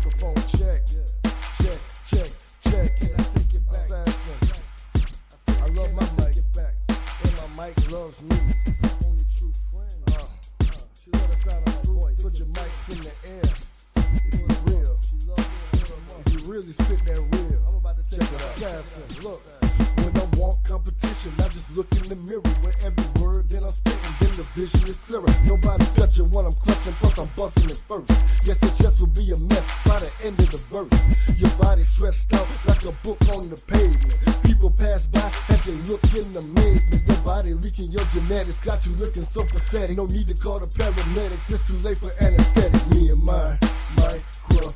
microphone check. Check, check, check. Can I take it back? I love my mic. And my mic loves me. Only true friend. She love the sound of my voice. Put your mics in the air. If you real. If you really spit that real. I'm about to check it out. Assassin, look. When I want competition, I just look in the mirror. With every word that I'm spitting, then the vision is clearer. Nobody touching what I'm clutching, plus I'm busting it first. Yes, it just will be a mess by the end of the verse. Your body stretched out like a book on the pavement. People pass by as they look in amazement. Your body leaking your genetics, got you looking so pathetic. No need to call the paramedics, it's too late for anesthetics. Me and my microphone.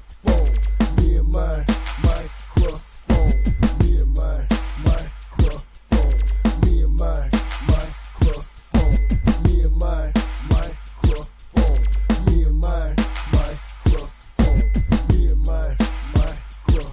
Me and my microphone. Me and my microphone. Me and my microphone. Me and my microphone. Me and my microphone. Me and my microphone.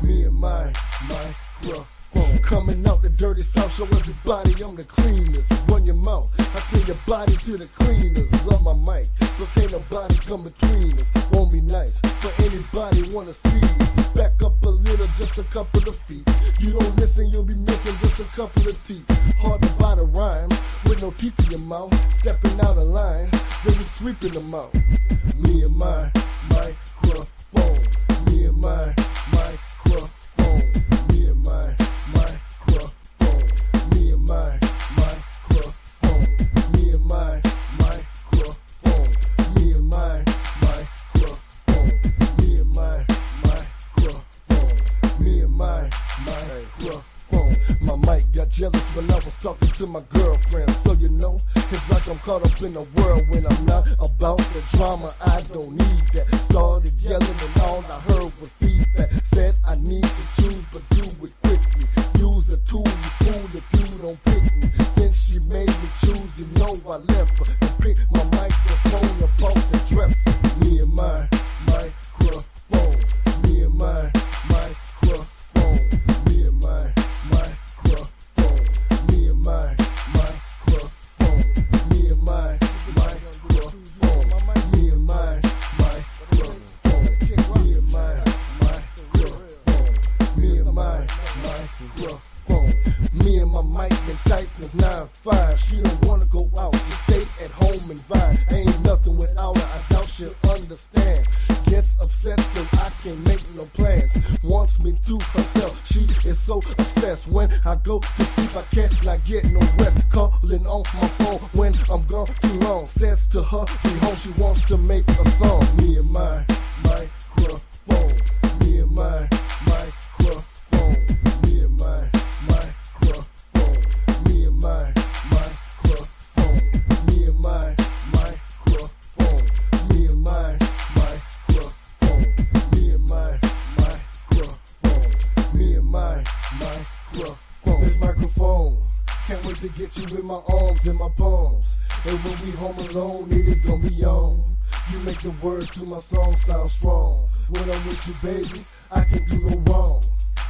Me and my microphone. Coming out the dirty south, show everybody I'm the cleanest. Run your mouth, I send your body to the cleaners. Love my mic, so can't nobody come between us. Won't be nice, but anybody wanna see us. Back up a little, just a couple of feet. You don't listen, you'll be missing just a couple of teeth. Hard to buy the rhyme, with no teeth in your mouth. Stepping out of line, then you sweeping them out. Me and my microphone. Me and my microphone. Me and my microphone. Me and my microphone. Me and my microphone. Me and my microphone. Me and my microphone. Me and my microphone. My mic got jealous when I was talking to my girlfriend. So you know, it's like I'm caught up in a whirl when I'm not about the drama. I don't need that. Started yelling and all I heard was feedback. Said I need to choose, but do it quickly. Use a tool, you fool if you don't pick me. Since she made me choose, you know I left her. And pick my microphone up off the dresser. Me and my microphone. Me and my microphone. Me and my microphone. Me and my microphone. Me and my microphone. Me and my microphone. Me and my microphone. Me and my microphone. Me and my mic been tight since 9-5. She don't wanna go out, she stay at home and vibe. Ain't nothing without her, I doubt she'll understand. Gets upset so I can't make no plans. Wants me to herself, she is so obsessed. When I go to sleep, I can't not get no rest. Calling on my phone when I'm gone too long. Says to her, be home, she wants to make a song. Me and my microphone. Me and my microphone. Me and my microphone. Me and my microphone. Me and my microphone. Me and my microphone. Me and my microphone. Me and my microphone. This microphone. Can't wait to get you in my arms and my palms. And when we home alone, it is gonna be on. You make the words to my song sound strong. When I'm with you, baby, I can't do no wrong.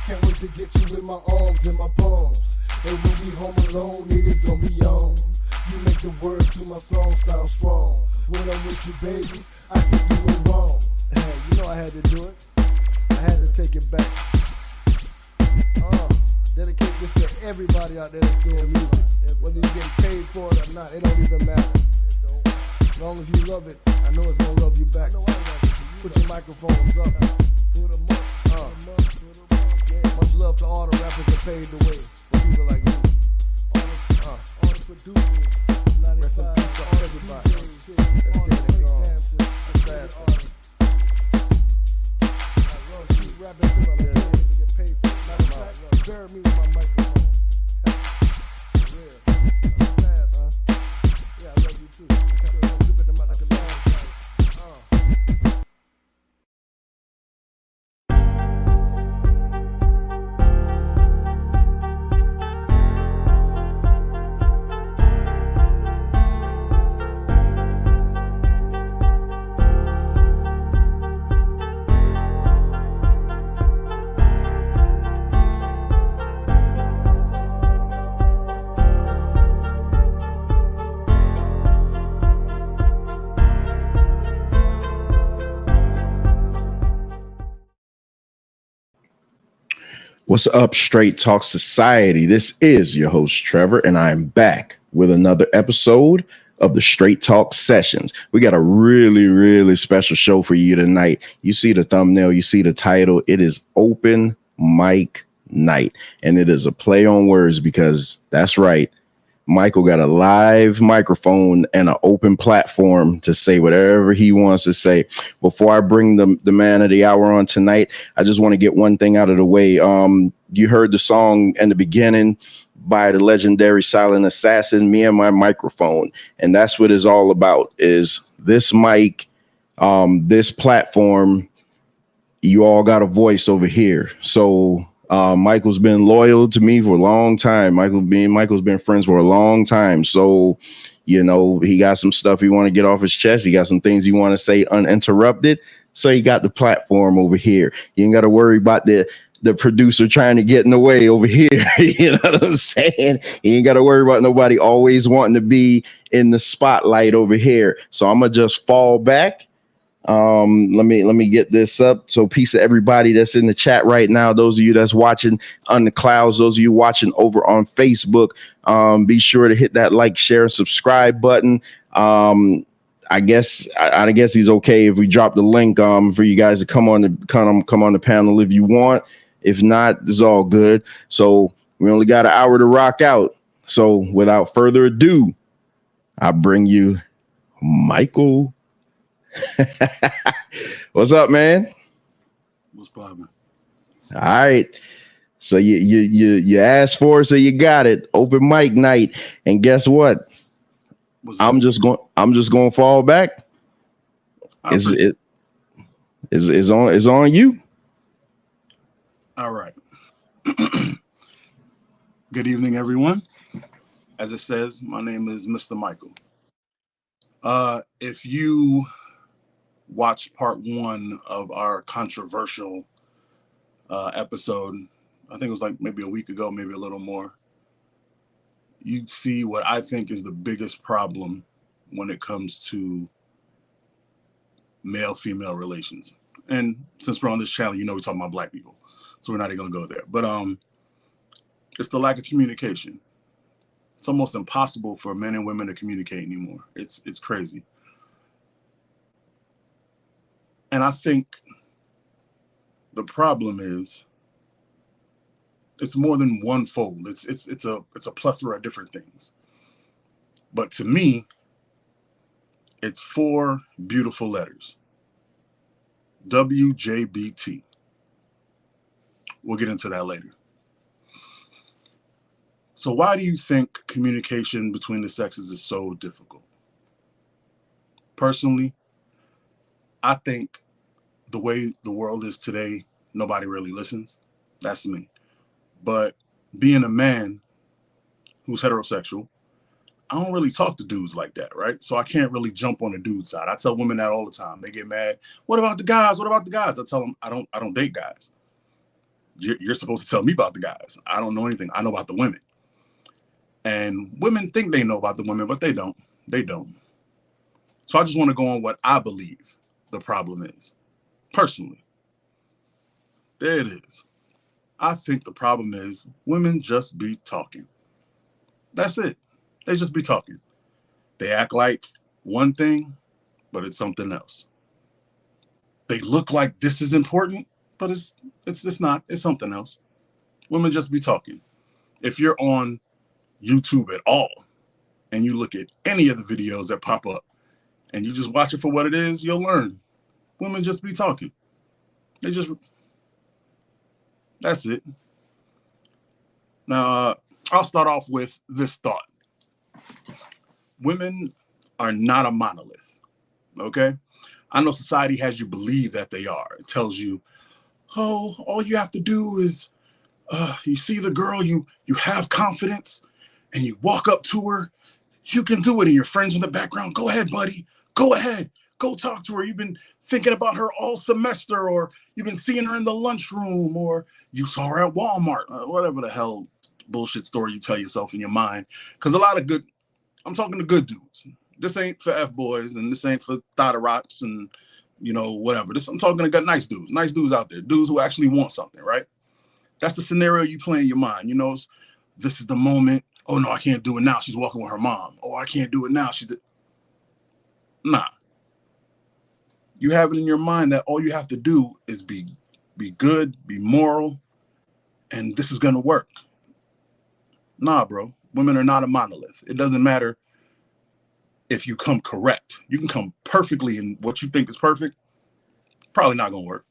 Can't wait to get you in my arms and my palms. And when we home alone, it is gonna be on. You make the words to my song sound strong. When I'm with you, baby, I can't do no wrong. You know I had to do it. I had to take it back. Dedicate this to everybody out there that's doing music. Whether you're getting paid for it or not, it don't even matter. As long as you love it, I know it's gonna love you back. Put your microphones up. Put them up. Much love to all the rappers that paved the way for people like me. All the producers. Rest in peace to everybody. That's dead and gone. That's fast. Keep rapping till I'm dead. Get paid for it. Bury me with my microphone. Yeah. I'm fast, huh? Yeah, I love you too. Zip it in my like a long time. What's up, Straight Talk Society? This is your host, Trevor, and I'm back with another episode of the Straight Talk Sessions. We got a really, really special show for you tonight. You see the thumbnail, you see the title. It is Open Mic Night, and it is a play on words because that's right. Michael got a live microphone and an open platform to say whatever he wants to say. Before I bring the man of the hour on tonight, I just want to get one thing out of the way. You heard the song in the beginning by the legendary Silent Assassin, Me and My Microphone. And that's what it's all about, is this mic, this platform. You all got a voice over here. So Michael's been loyal to me for a long time. Michael's been friends for a long time. So, you know, he got some stuff he want to get off his chest. He got some things he want to say uninterrupted. So he got the platform over here. You ain't got to worry about the producer trying to get in the way over here. You know what I'm saying? You ain't got to worry about nobody always wanting to be in the spotlight over here. So I'm gonna just fall back. Let me get this up. So peace to everybody that's in the chat right now. Those of you that's watching on the clouds, those of you watching over on Facebook, be sure to hit that like, share, and subscribe button. I guess he's okay if we drop the link for you guys to come on the panel if you want. If not, it's all good. So we only got an hour to rock out. So without further ado, I bring you Michael. What's up, man? What's poppin'? All right. So you asked for it, so you got it. Open mic night. And guess what? I'm just going to fall back. It's on you. All right. Good evening, everyone. As it says, my name is Mr. Michael. If you watched part one of our controversial episode, I think it was like maybe a week ago, maybe a little more, you'd see what I think is the biggest problem when it comes to male-female relations. And since we're on this channel, you know we're talking about black people, so we're not even gonna go there. But it's the lack of communication. It's almost impossible for men and women to communicate anymore. It's crazy. And I think the problem is it's more than one fold. It's a plethora of different things. But to me, it's four beautiful letters. WJBT. We'll get into that later. So why do you think communication between the sexes is so difficult? Personally, I think the way the world is today, nobody really listens. That's me. But being a man who's heterosexual, I don't really talk to dudes like that, right? So I can't really jump on the dude side. I tell women that all the time. They get mad. What about the guys? What about the guys? I tell them I don't date guys. You're supposed to tell me about the guys. I don't know anything. I know about the women. And women think they know about the women, but they don't. They don't. So I just want to go on what I believe the problem is. Personally, there it is. I think the problem is women just be talking. That's it. They just be talking. They act like one thing, but it's something else. They look like this is important, but it's not. It's something else. Women just be talking. If you're on YouTube at all and you look at any of the videos that pop up and you just watch it for what it is, you'll learn. Women just be talking. That's it. Now, I'll start off with this thought. Women are not a monolith, okay? I know society has you believe that they are. It tells you, oh, all you have to do is, you see the girl, you have confidence, and you walk up to her, you can do it, and your friends in the background, go ahead, buddy, go ahead, go talk to her. You've been thinking about her all semester, or you've been seeing her in the lunchroom, or you saw her at Walmart, whatever the hell bullshit story you tell yourself in your mind. Because I'm talking to good dudes. This ain't for F-boys, and this ain't for thought rocks and, you know, whatever. I'm talking to nice dudes out there, dudes who actually want something, right? That's the scenario you play in your mind. You know, this is the moment. Oh no, I can't do it now. She's walking with her mom. Oh, I can't do it now. Nah. You have it in your mind that all you have to do is be good, be moral, and this is gonna work. Nah, bro. Women are not a monolith. It doesn't matter if you come correct. You can come perfectly in what you think is perfect. Probably not gonna work.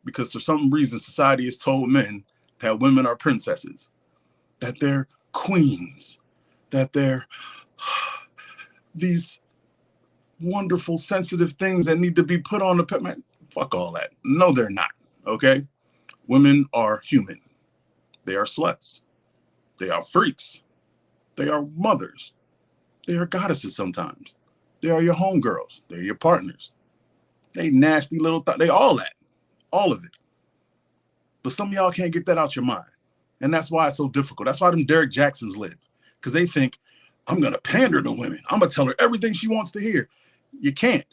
Because for some reason, society has told men that women are princesses, that they're queens, that they're these wonderful, sensitive things that need to be put on the pet. Man, fuck all that. No, they're not. Okay? Women are human. They are sluts. They are freaks. They are mothers. They are goddesses sometimes. They are your homegirls. They're your partners. They nasty little they all that. All of it. But some of y'all can't get that out your mind. And that's why it's so difficult. That's why them Derek Jacksons live. Because they think, I'm going to pander to women. I'm going to tell her everything she wants to hear. You can't.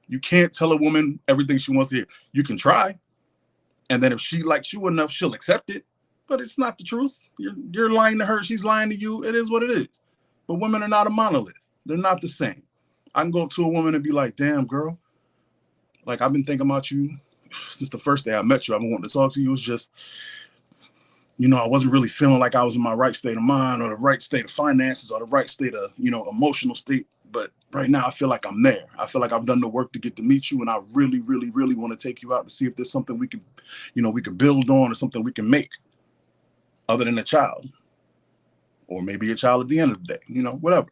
You can't tell a woman everything she wants to hear. You can try. And then if she likes you enough, she'll accept it. But it's not the truth. You're lying to her. She's lying to you. It is what it is. But women are not a monolith. They're not the same. I can go up to a woman and be like, damn, girl. Like, I've been thinking about you since the first day I met you. I've been wanting to talk to you. It's just, you know, I wasn't really feeling like I was in my right state of mind or the right state of finances or the right state of, you know, emotional state. But right now I feel like I'm there. I feel like I've done the work to get to meet you. And I really, really, really want to take you out to see if there's something we can, you know, we can build on or something we can make other than a child. Or maybe a child at the end of the day, you know, whatever.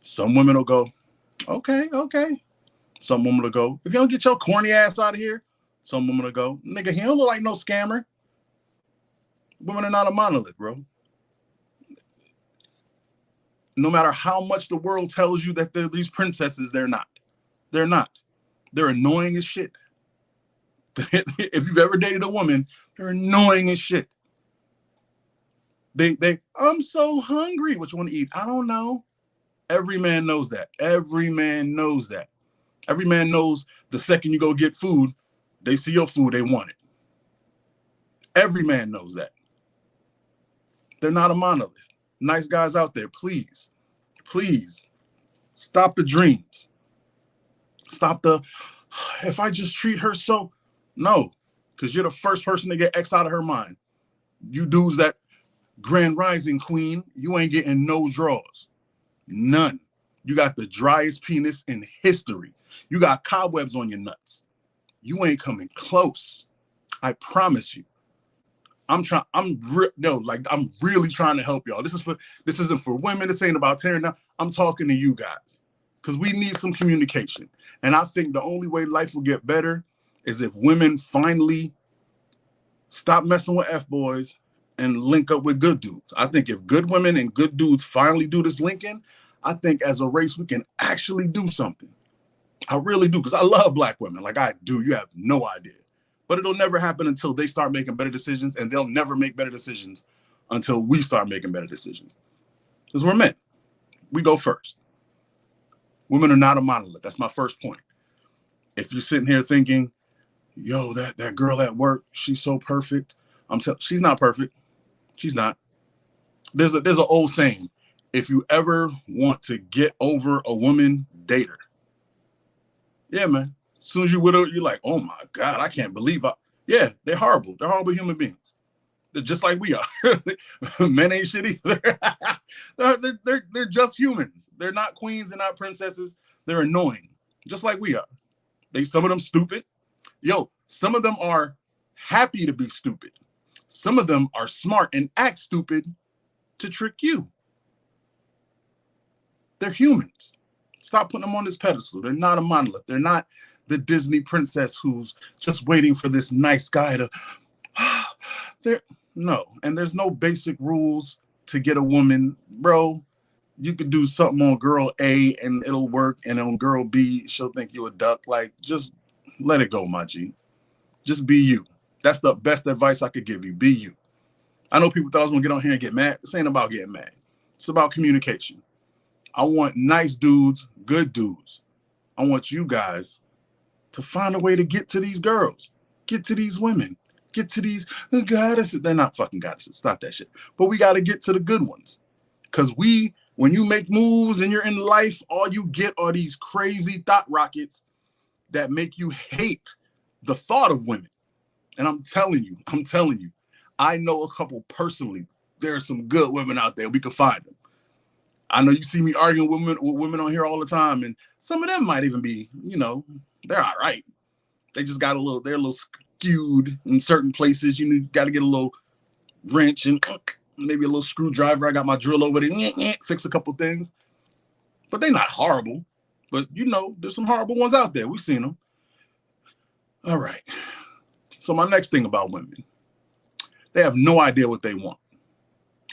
Some women will go, okay. Some women will go, if you don't get your corny ass out of here. Some women will go, nigga, he don't look like no scammer. Women are not a monolith, bro. No matter how much the world tells you that they're these princesses, they're not. They're not. They're annoying as shit. If you've ever dated a woman, they're annoying as shit. I'm so hungry. What you want to eat? I don't know. Every man knows that. Every man knows that. Every man knows the second you go get food, they see your food, they want it. Every man knows that. They're not a monolith. Nice guys out there, please, stop the dreams. Stop the, if I just treat her so, no, because you're the first person to get X out of her mind. You dudes that Grand Rising queen, you ain't getting no draws. None. You got the driest penis in history. You got cobwebs on your nuts. You ain't coming close. I promise you. I'm really trying to help y'all. This isn't for women. This ain't about tearing down. I'm talking to you guys because we need some communication. And I think the only way life will get better is if women finally stop messing with F-boys and link up with good dudes. I think if good women and good dudes finally do this linking, I think as a race, we can actually do something. I really do, because I love black women. Like I do. You have no idea. But it'll never happen until they start making better decisions, and they'll never make better decisions until we start making better decisions. Because we're men. We go first. Women are not a monolith. That's my first point. If you're sitting here thinking, yo, that girl at work, she's so perfect. She's not perfect. She's not. There's an old saying. If you ever want to get over a woman, date her. Yeah, man. As soon as you're with her, you're like, oh my God, I can't believe yeah, they're horrible. They're horrible human beings. They're just like we are. Men ain't shit either. they're just humans. They're not queens, they're not princesses. They're annoying, just like we are. Some of them stupid. Yo, some of them are happy to be stupid. Some of them are smart and act stupid to trick you. They're humans. Stop putting them on this pedestal. They're not a monolith. They're not the Disney princess who's just waiting for this nice guy to, no. And there's no basic rules to get a woman. Bro, you could do something on girl A and it'll work. And on girl B, she'll think you a duck. Like, just let it go, my G. Just be you. That's the best advice I could give you. Be you. I know people thought I was gonna get on here and get mad. This ain't about getting mad. It's about communication. I want nice dudes, good dudes. I want you guys to find a way to get to these girls, get to these women, get to these goddesses. They're not fucking goddesses. Stop that shit. But we got to get to the good ones. Because when you make moves and you're in life, all you get are these crazy thought rockets that make you hate the thought of women. And I'm telling you, I know a couple personally. There are some good women out there. We can find them. I know you see me arguing with women on here all the time, and some of them might even be, they're all right. They just they're a little skewed in certain places. You got to get a little wrench and maybe a little screwdriver. I got my drill over there, fix a couple things. But they're not horrible. But, there's some horrible ones out there. We've seen them. All right. So my next thing about women, they have no idea what they want.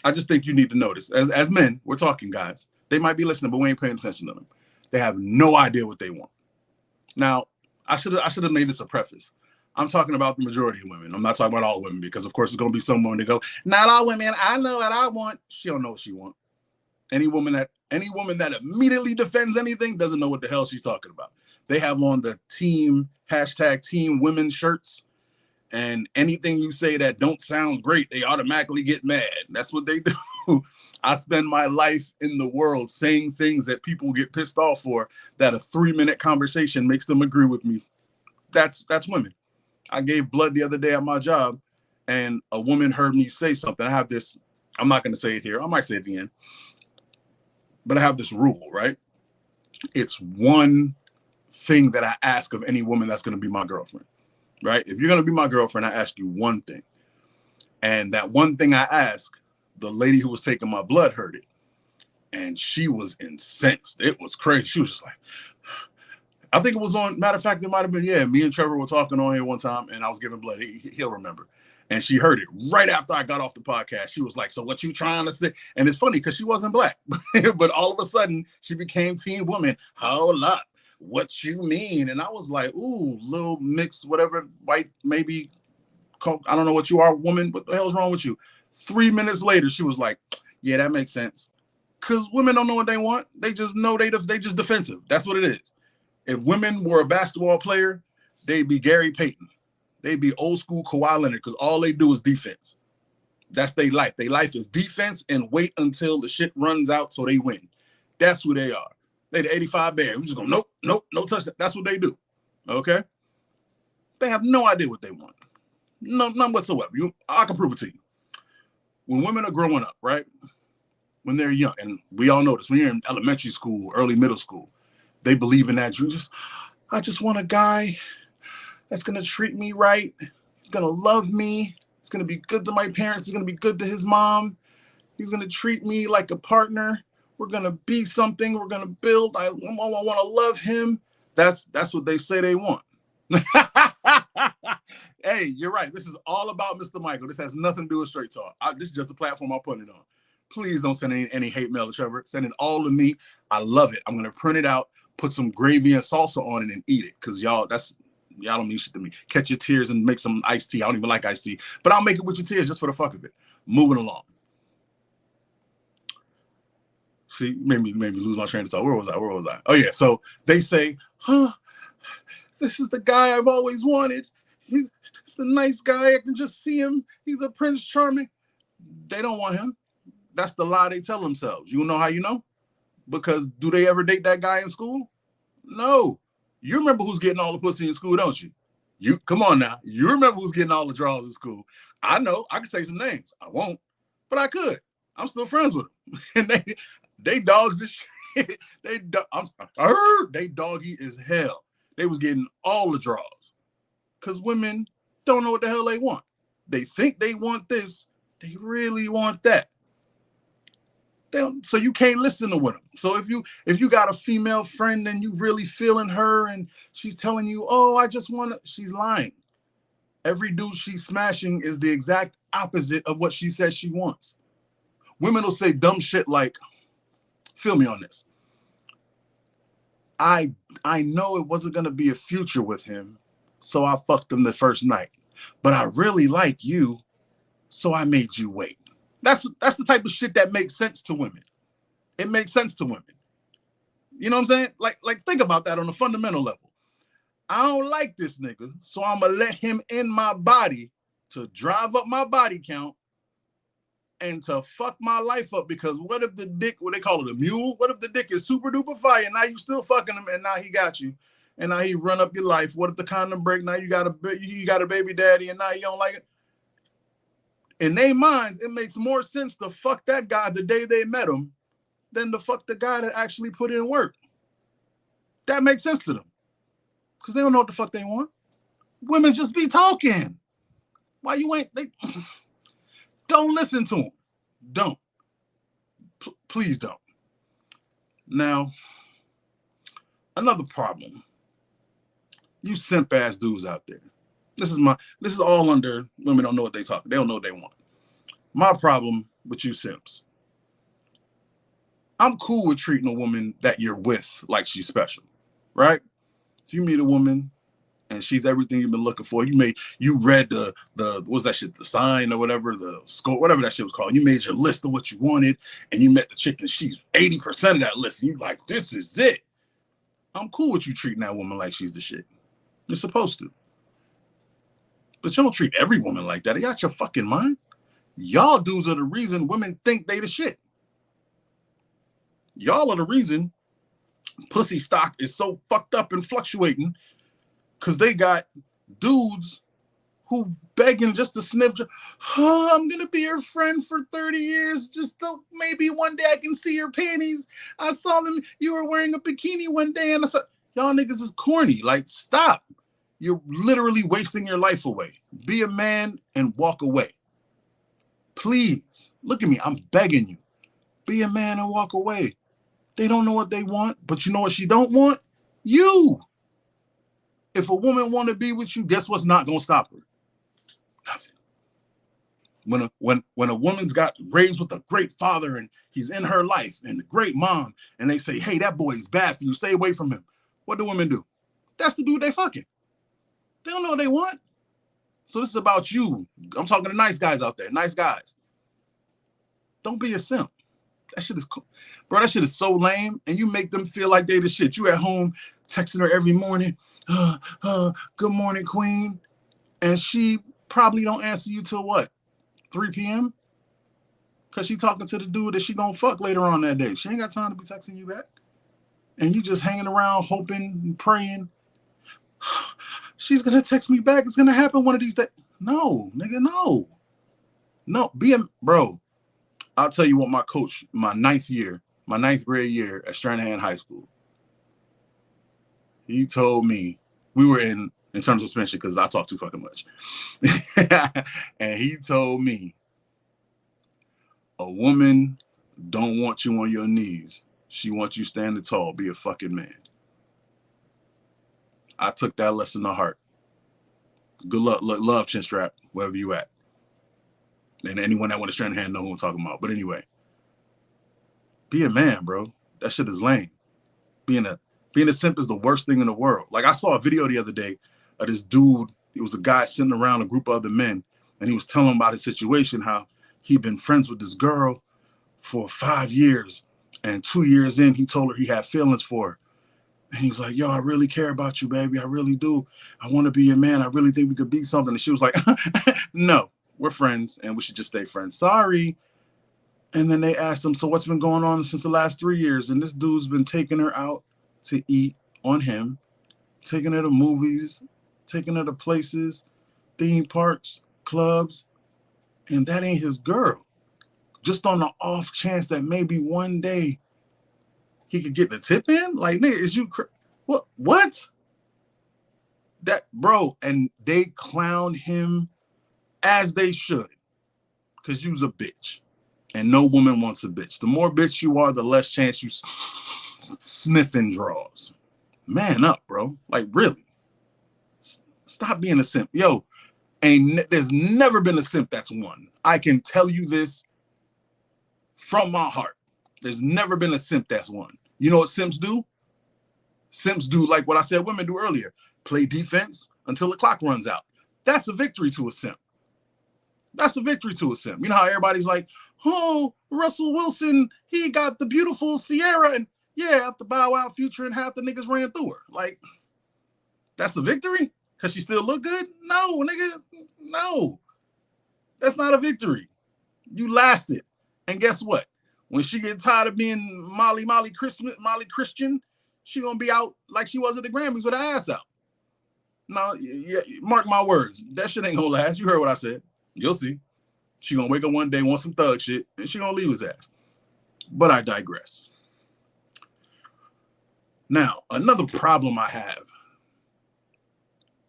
I just think you need to notice. As men, we're talking, guys. They might be listening, but we ain't paying attention to them. They have no idea what they want. Now, I should have made this a preface. I'm talking about the majority of women. I'm not talking about all women, because of course there's going to be some women that go, not all women, I know what I want. She don't know what she wants. Any woman that immediately defends anything doesn't know what the hell she's talking about. They have on the #Team Women shirts. And anything you say that don't sound great, they automatically get mad. That's what they do. I spend my life in the world saying things that people get pissed off for, that a 3-minute conversation makes them agree with me. That's women. I gave blood the other day at my job, and a woman heard me say something. I have this, I'm not going to say it here. I might say it at the end. But I have this rule, right? It's one thing that I ask of any woman that's going to be my girlfriend. Right? If you're going to be my girlfriend, I ask you one thing. And that one thing I ask, the lady who was taking my blood heard it. And she was incensed. It was crazy. She was just like, I think it was on, matter of fact, it might have been, me and Trevor were talking on here one time, and I was giving blood. He'll remember. And she heard it right after I got off the podcast. She was like, so what you trying to say? And it's funny because she wasn't black. But all of a sudden, she became Team Woman. Hold up. What you mean? And I was like, ooh, little mixed, whatever, white, maybe, I don't know what you are, woman. What the hell's wrong with you? 3 minutes later, she was like, yeah, that makes sense. Because women don't know what they want. They just know they just defensive. That's what it is. If women were a basketball player, they'd be Gary Payton. They'd be old school Kawhi Leonard, because all they do is defense. That's their life. Their life is defense and wait until the shit runs out so they win. That's who they are. They the 85 Bears. We just go, nope, no touchdown. That's what they do. Okay? They have no idea what they want. None whatsoever. I can prove it to you. When women are growing up, right? When they're young, and we all know this, when you're in elementary school, early middle school, they believe in that. I just want a guy that's going to treat me right. He's going to love me. He's going to be good to my parents. He's going to be good to his mom. He's going to treat me like a partner. We're going to be something. We're going to build. I want to love him. That's what they say they want. Hey, you're right. This is all about Mr. Michael. This has nothing to do with Straight Talk. This is just the platform I'm putting it on. Please don't send any hate mail to Trevor. Send it all to me. I love it. I'm going to print it out, put some gravy and salsa on it, and eat it. Because y'all don't mean shit to me. Catch your tears and make some iced tea. I don't even like iced tea. But I'll make it with your tears just for the fuck of it. Moving along. See, made me lose my train of thought. Where was I? Oh, yeah. So they say, this is the guy I've always wanted. He's the nice guy. I can just see him. He's a Prince Charming. They don't want him. That's the lie they tell themselves. You know how you know? Because do they ever date that guy in school? No. You remember who's getting all the pussy in school, don't you? You come on now. You remember who's getting all the draws in school. I know. I can say some names. I won't, but I could. I'm still friends with them. And they dogs as shit. They doggy as hell. They was getting all the draws. Because women don't know what the hell they want. They think they want this. They really want that. So you can't listen to them. So if you got a female friend and you really feeling her and she's telling you, oh, I just want to, she's lying. Every dude she's smashing is the exact opposite of what she says she wants. Women will say dumb shit like, feel me on this. I know it wasn't going to be a future with him, so I fucked him the first night. But I really like you, so I made you wait. That's the type of shit that makes sense to women. It makes sense to women. You know what I'm saying? Like think about that on a fundamental level. I don't like this nigga, so I'm going to let him in my body to drive up my body count and to fuck my life up, because what if the dick, what they call it, a mule? What if the dick is super duper fire and now you still fucking him and now he got you and now he run up your life? What if the condom break? Now you got a baby daddy and now you don't like it? In their minds, it makes more sense to fuck that guy the day they met him than to fuck the guy that actually put in work. That makes sense to them because they don't know what the fuck they want. Women just be talking. Why you ain't? Don't listen to them. Don't. Please don't. Now, another problem. You simp ass dudes out there. This is all under women don't know what they talk. They don't know what they want. My problem with you simps. I'm cool with treating a woman that you're with like she's special, right? If you meet a woman and she's everything you've been looking for, you read the what's that shit, the sign or whatever, the score, whatever that shit was called. You made your list of what you wanted and you met the chick and she's 80% of that list. And you're like, this is it. I'm cool with you treating that woman like she's the shit. You're supposed to. But you don't treat every woman like that. You got your fucking mind. Y'all dudes are the reason women think they the shit. Y'all are the reason pussy stock is so fucked up and fluctuating because they got dudes who begging just to sniff. Oh, I'm going to be your friend for 30 years. Just so maybe one day I can see your panties. I saw them. You were wearing a bikini one day and I said, y'all niggas is corny. Like, stop. You're literally wasting your life away. Be a man and walk away. Please, look at me. I'm begging you. Be a man and walk away. They don't know what they want, but you know what she don't want? You. If a woman want to be with you, guess what's not going to stop her? Nothing. When a woman's got raised with a great father and he's in her life and a great mom, and they say, hey, that boy is bad for you, stay away from him. What do women do? That's the dude they fucking. They don't know what they want. So this is about you. I'm talking to nice guys out there. Nice guys. Don't be a simp. That shit is cool. Bro, that shit is so lame. And you make them feel like they the shit. You at home texting her every morning. Good morning, queen. And she probably don't answer you till what? 3 p.m.? Because she talking to the dude that she gonna fuck later on that day. She ain't got time to be texting you back. And you just hanging around hoping and praying. She's gonna text me back. It's gonna happen one of these days. No, nigga, no. No, bro. I'll tell you what my coach, my ninth grade year at Stranahan High School, he told me, we were in terms of suspension because I talk too fucking much. And he told me, a woman don't want you on your knees. She wants you standing tall. Be a fucking man. I took that lesson to heart. Good luck, love, chin strap, wherever you at. And anyone that want to Stranahan know who I'm talking about. But anyway, be a man, bro. That shit is lame. Being a simp is the worst thing in the world. Like, I saw a video the other day of this dude. It was a guy sitting around a group of other men, and he was telling about his situation, how he'd been friends with this girl for 5 years, and 2 years in, he told her he had feelings for her. And he was like, yo, I really care about you, baby. I really do. I want to be your man. I really think we could be something. And she was like, no, we're friends, and we should just stay friends. Sorry. And then they asked him, so what's been going on since the last 3 years? And this dude's been taking her out to eat on him, taking her to movies, taking her to places, theme parks, clubs, and that ain't his girl. Just on the off chance that maybe one day he could get the tip in? Like, nigga, is you what? That, bro, and they clown him as they should, because you's a bitch. And no woman wants a bitch. The more bitch you are, the less chance you sniffing draws. Man up, bro. Like, really. Stop being a simp. Yo, there's never been a simp that's won. I can tell you this from my heart. There's never been a simp that's won. You know what simps do? Simps do like what I said women do earlier. Play defense until the clock runs out. That's a victory to a simp. That's a victory to a simp. You know how everybody's like, oh, Russell Wilson, he got the beautiful Sierra, and yeah, after Bow Wow, Future, and half the niggas ran through her. Like, that's a victory? Because she still look good? No, nigga, no. That's not a victory. You lasted. And guess what? When she get tired of being Molly Christian, she gonna be out like she was at the Grammys with her ass out. Now, yeah, mark my words. That shit ain't gonna last. You heard what I said. You'll see. She gonna wake up one day, want some thug shit, and she gonna leave his ass. But I digress. Now, another problem I have,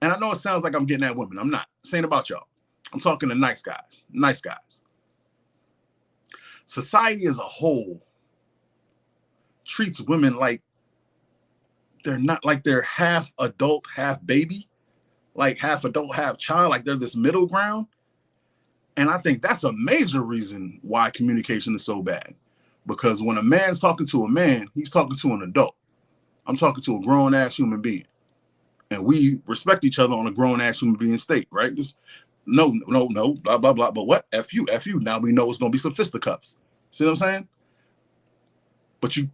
and I know it sounds like I'm getting at women. I'm not. This ain't about y'all. I'm talking to nice guys. Nice guys. Society as a whole treats women like they're not, like they're half adult, half baby, like half adult, half child, like they're this middle ground. And I think that's a major reason why communication is so bad. Because when a man's talking to a man, he's talking to an adult. I'm talking to a grown-ass human being. And we respect each other on a grown-ass human being state, right? Just no, blah, blah, blah. But what? F you. Now we know it's going to be some fisticuffs. See what I'm saying? But you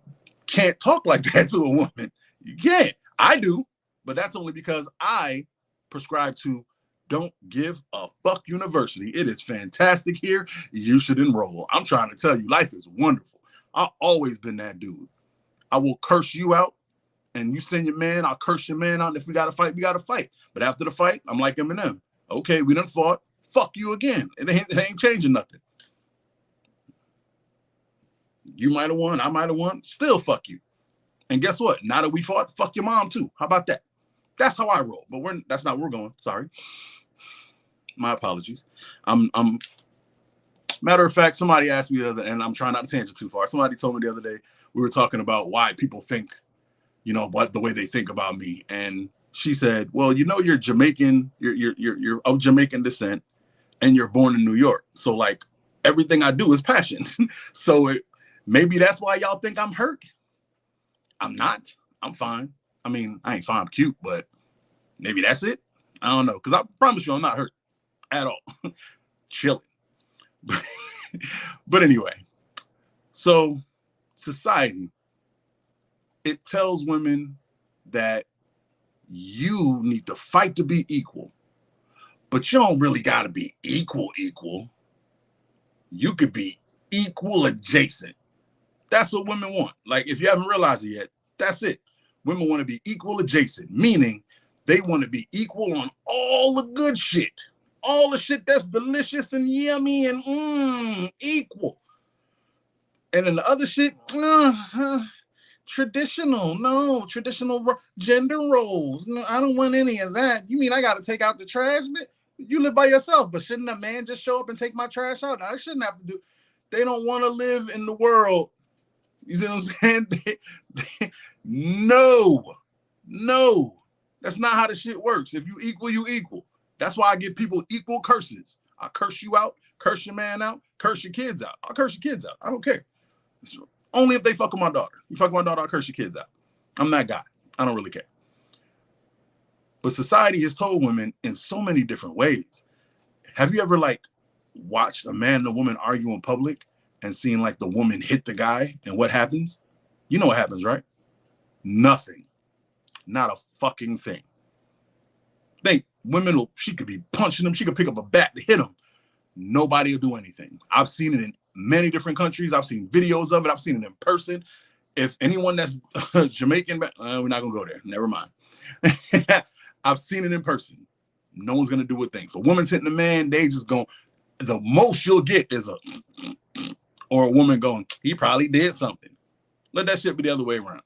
can't talk like that to a woman. You can't. I do. But that's only because I prescribe to don't give a fuck university. It is fantastic here. You should enroll. I'm trying to tell you, life is wonderful. I've always been that dude. I will curse you out, and you send your man, I'll curse your man out. And if we got to fight, we got to fight. But after the fight, I'm like Eminem. Okay, we done fought. Fuck you again. It ain't changing nothing. You might have won. I might have won. Still fuck you. And guess what? Now that we fought, fuck your mom too. How about that? That's how I roll. But that's not where we're going. Sorry. My apologies. Matter of fact, somebody asked me the other, and I'm trying not to tangent too far. Somebody told me the other day, we were talking about why people think, what the way they think about me. And she said, well, you're Jamaican, you're of Jamaican descent, and you're born in New York. So like everything I do is passion. So maybe that's why y'all think I'm hurt. I'm not. I'm fine. I mean, I ain't fine, I'm cute, but maybe that's it. I don't know. Because I promise you I'm not hurt at all. Chilling. But anyway, so society, it tells women that you need to fight to be equal, but you don't really got to be equal. You could be equal adjacent. That's what women want. Like, if you haven't realized it yet, that's it. Women want to be equal adjacent, meaning they want to be equal on all the good shit. All the shit that's delicious and yummy and equal. And then the other shit, traditional gender roles. No, I don't want any of that. You mean I got to take out the trash? You live by yourself, but shouldn't a man just show up and take my trash out? I shouldn't have to do. They don't want to live in the world. You see what I'm saying? No. That's not how the shit works. If you equal, you equal. That's why I give people equal curses. I curse you out, curse your man out, curse your kids out. I'll curse your kids out. I don't care. It's only if they fuck with my daughter. You fuck with my daughter, I'll curse your kids out. I'm that guy. I don't really care. But society has told women in so many different ways. Have you ever watched a man and a woman argue in public and seen the woman hit the guy and what happens? You know what happens, right? Nothing. Not a fucking thing. She could be punching him. She could pick up a bat to hit him. Nobody will do anything. I've seen it in many different countries. I've seen videos of it. I've seen it in person. If anyone that's Jamaican, we're not going to go there. Never mind. I've seen it in person. No one's going to do a thing. If a woman's hitting a man, they just go, the most you'll get is or a woman going, he probably did something. Let that shit be the other way around.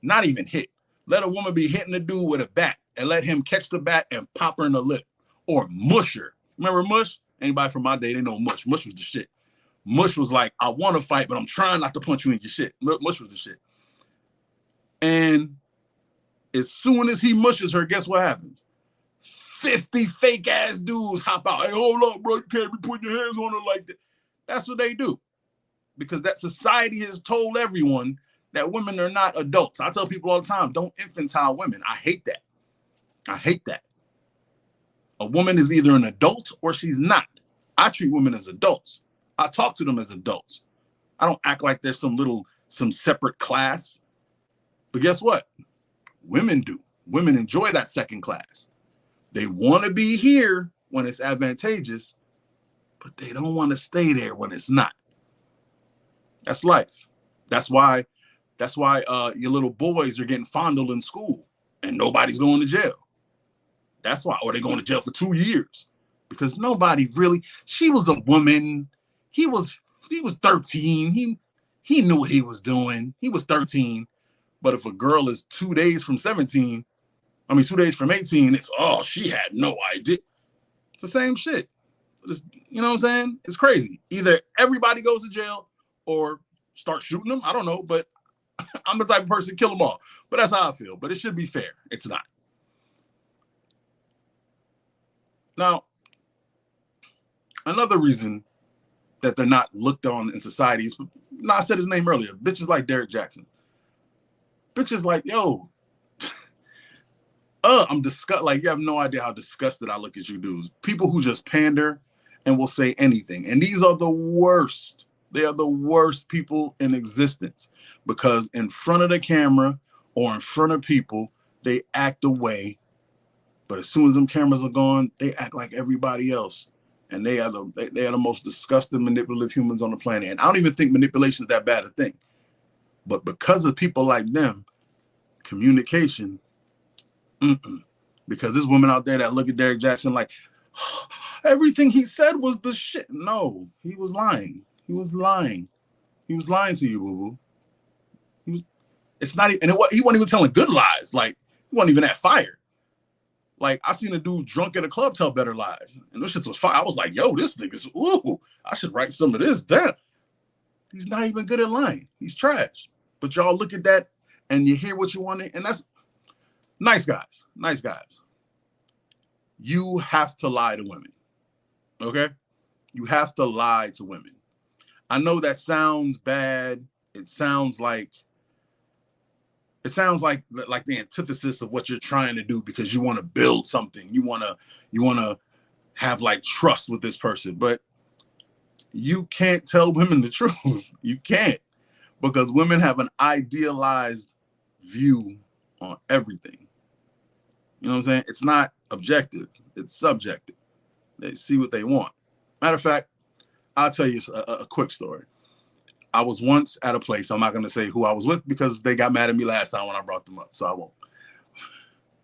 Not even hit. Let a woman be hitting the dude with a bat and let him catch the bat and pop her in the lip. Or mush her. Remember mush? Anybody from my day, they know mush. Mush was the shit. Mush was like, I want to fight, but I'm trying not to punch you in your shit. Mush was the shit. And as soon as he mushes her, guess what happens? 50 fake ass dudes hop out. Hey, hold up, bro. You can't be putting your hands on her like that. That's what they do. Because that society has told everyone that women are not adults. I tell people all the time, don't infantile women. I hate that. A woman is either an adult or she's not. I treat women as adults. I talk to them as adults. I don't act like there's some separate class. But guess what? Women do. Women enjoy that second class. They want to be here when it's advantageous, but they don't want to stay there when it's not. That's life. That's why your little boys are getting fondled in school and nobody's going to jail. That's why, or they're going to jail for 2 years because nobody really. She was a woman. He was 13. He knew what he was doing. He was 13. But if a girl is 2 days from 17, 2 days from 18, it's, oh, she had no idea. It's the same shit. You know what I'm saying? It's crazy. Either everybody goes to jail or start shooting them. I don't know, but I'm the type of person, kill them all. But that's how I feel. But it should be fair. It's not. Now, another reason that they're not looked on in society is, I said his name earlier, bitches like Derek Jackson. Bitches like, yo, I'm disgusted. Like, you have no idea how disgusted I look at you dudes. People who just pander and will say anything. And these are the worst. They are the worst people in existence because in front of the camera or in front of people, they act away. But as soon as them cameras are gone, they act like everybody else. And they are the most disgusting, manipulative humans on the planet. And I don't even think manipulation is that bad a thing. But because of people like them, communication, because there's women out there that look at Derek Jackson like, oh, everything he said was the shit. No, he was lying. He was lying. He was lying to you, boo-boo. It's not even, and he wasn't even telling good lies. Like, he wasn't even that fire. Like, I seen a dude drunk at a club tell better lies. And those shits was fire. I was like, yo, this nigga's, ooh, I should write some of this down. He's not even good at lying. He's trash. But y'all look at that and you hear what you want to, and that's nice guys. Nice guys. You have to lie to women. Okay? You have to lie to women. I know that sounds bad. It sounds like the antithesis of what you're trying to do because you want to build something. You want to have like trust with this person, but you can't tell women the truth. You can't, because women have an idealized view on everything. You know what I'm saying? It's not objective. It's subjective. They see what they want. Matter of fact, I'll tell you a quick story. I was once at a place, I'm not going to say who I was with because they got mad at me last time when I brought them up, so I won't.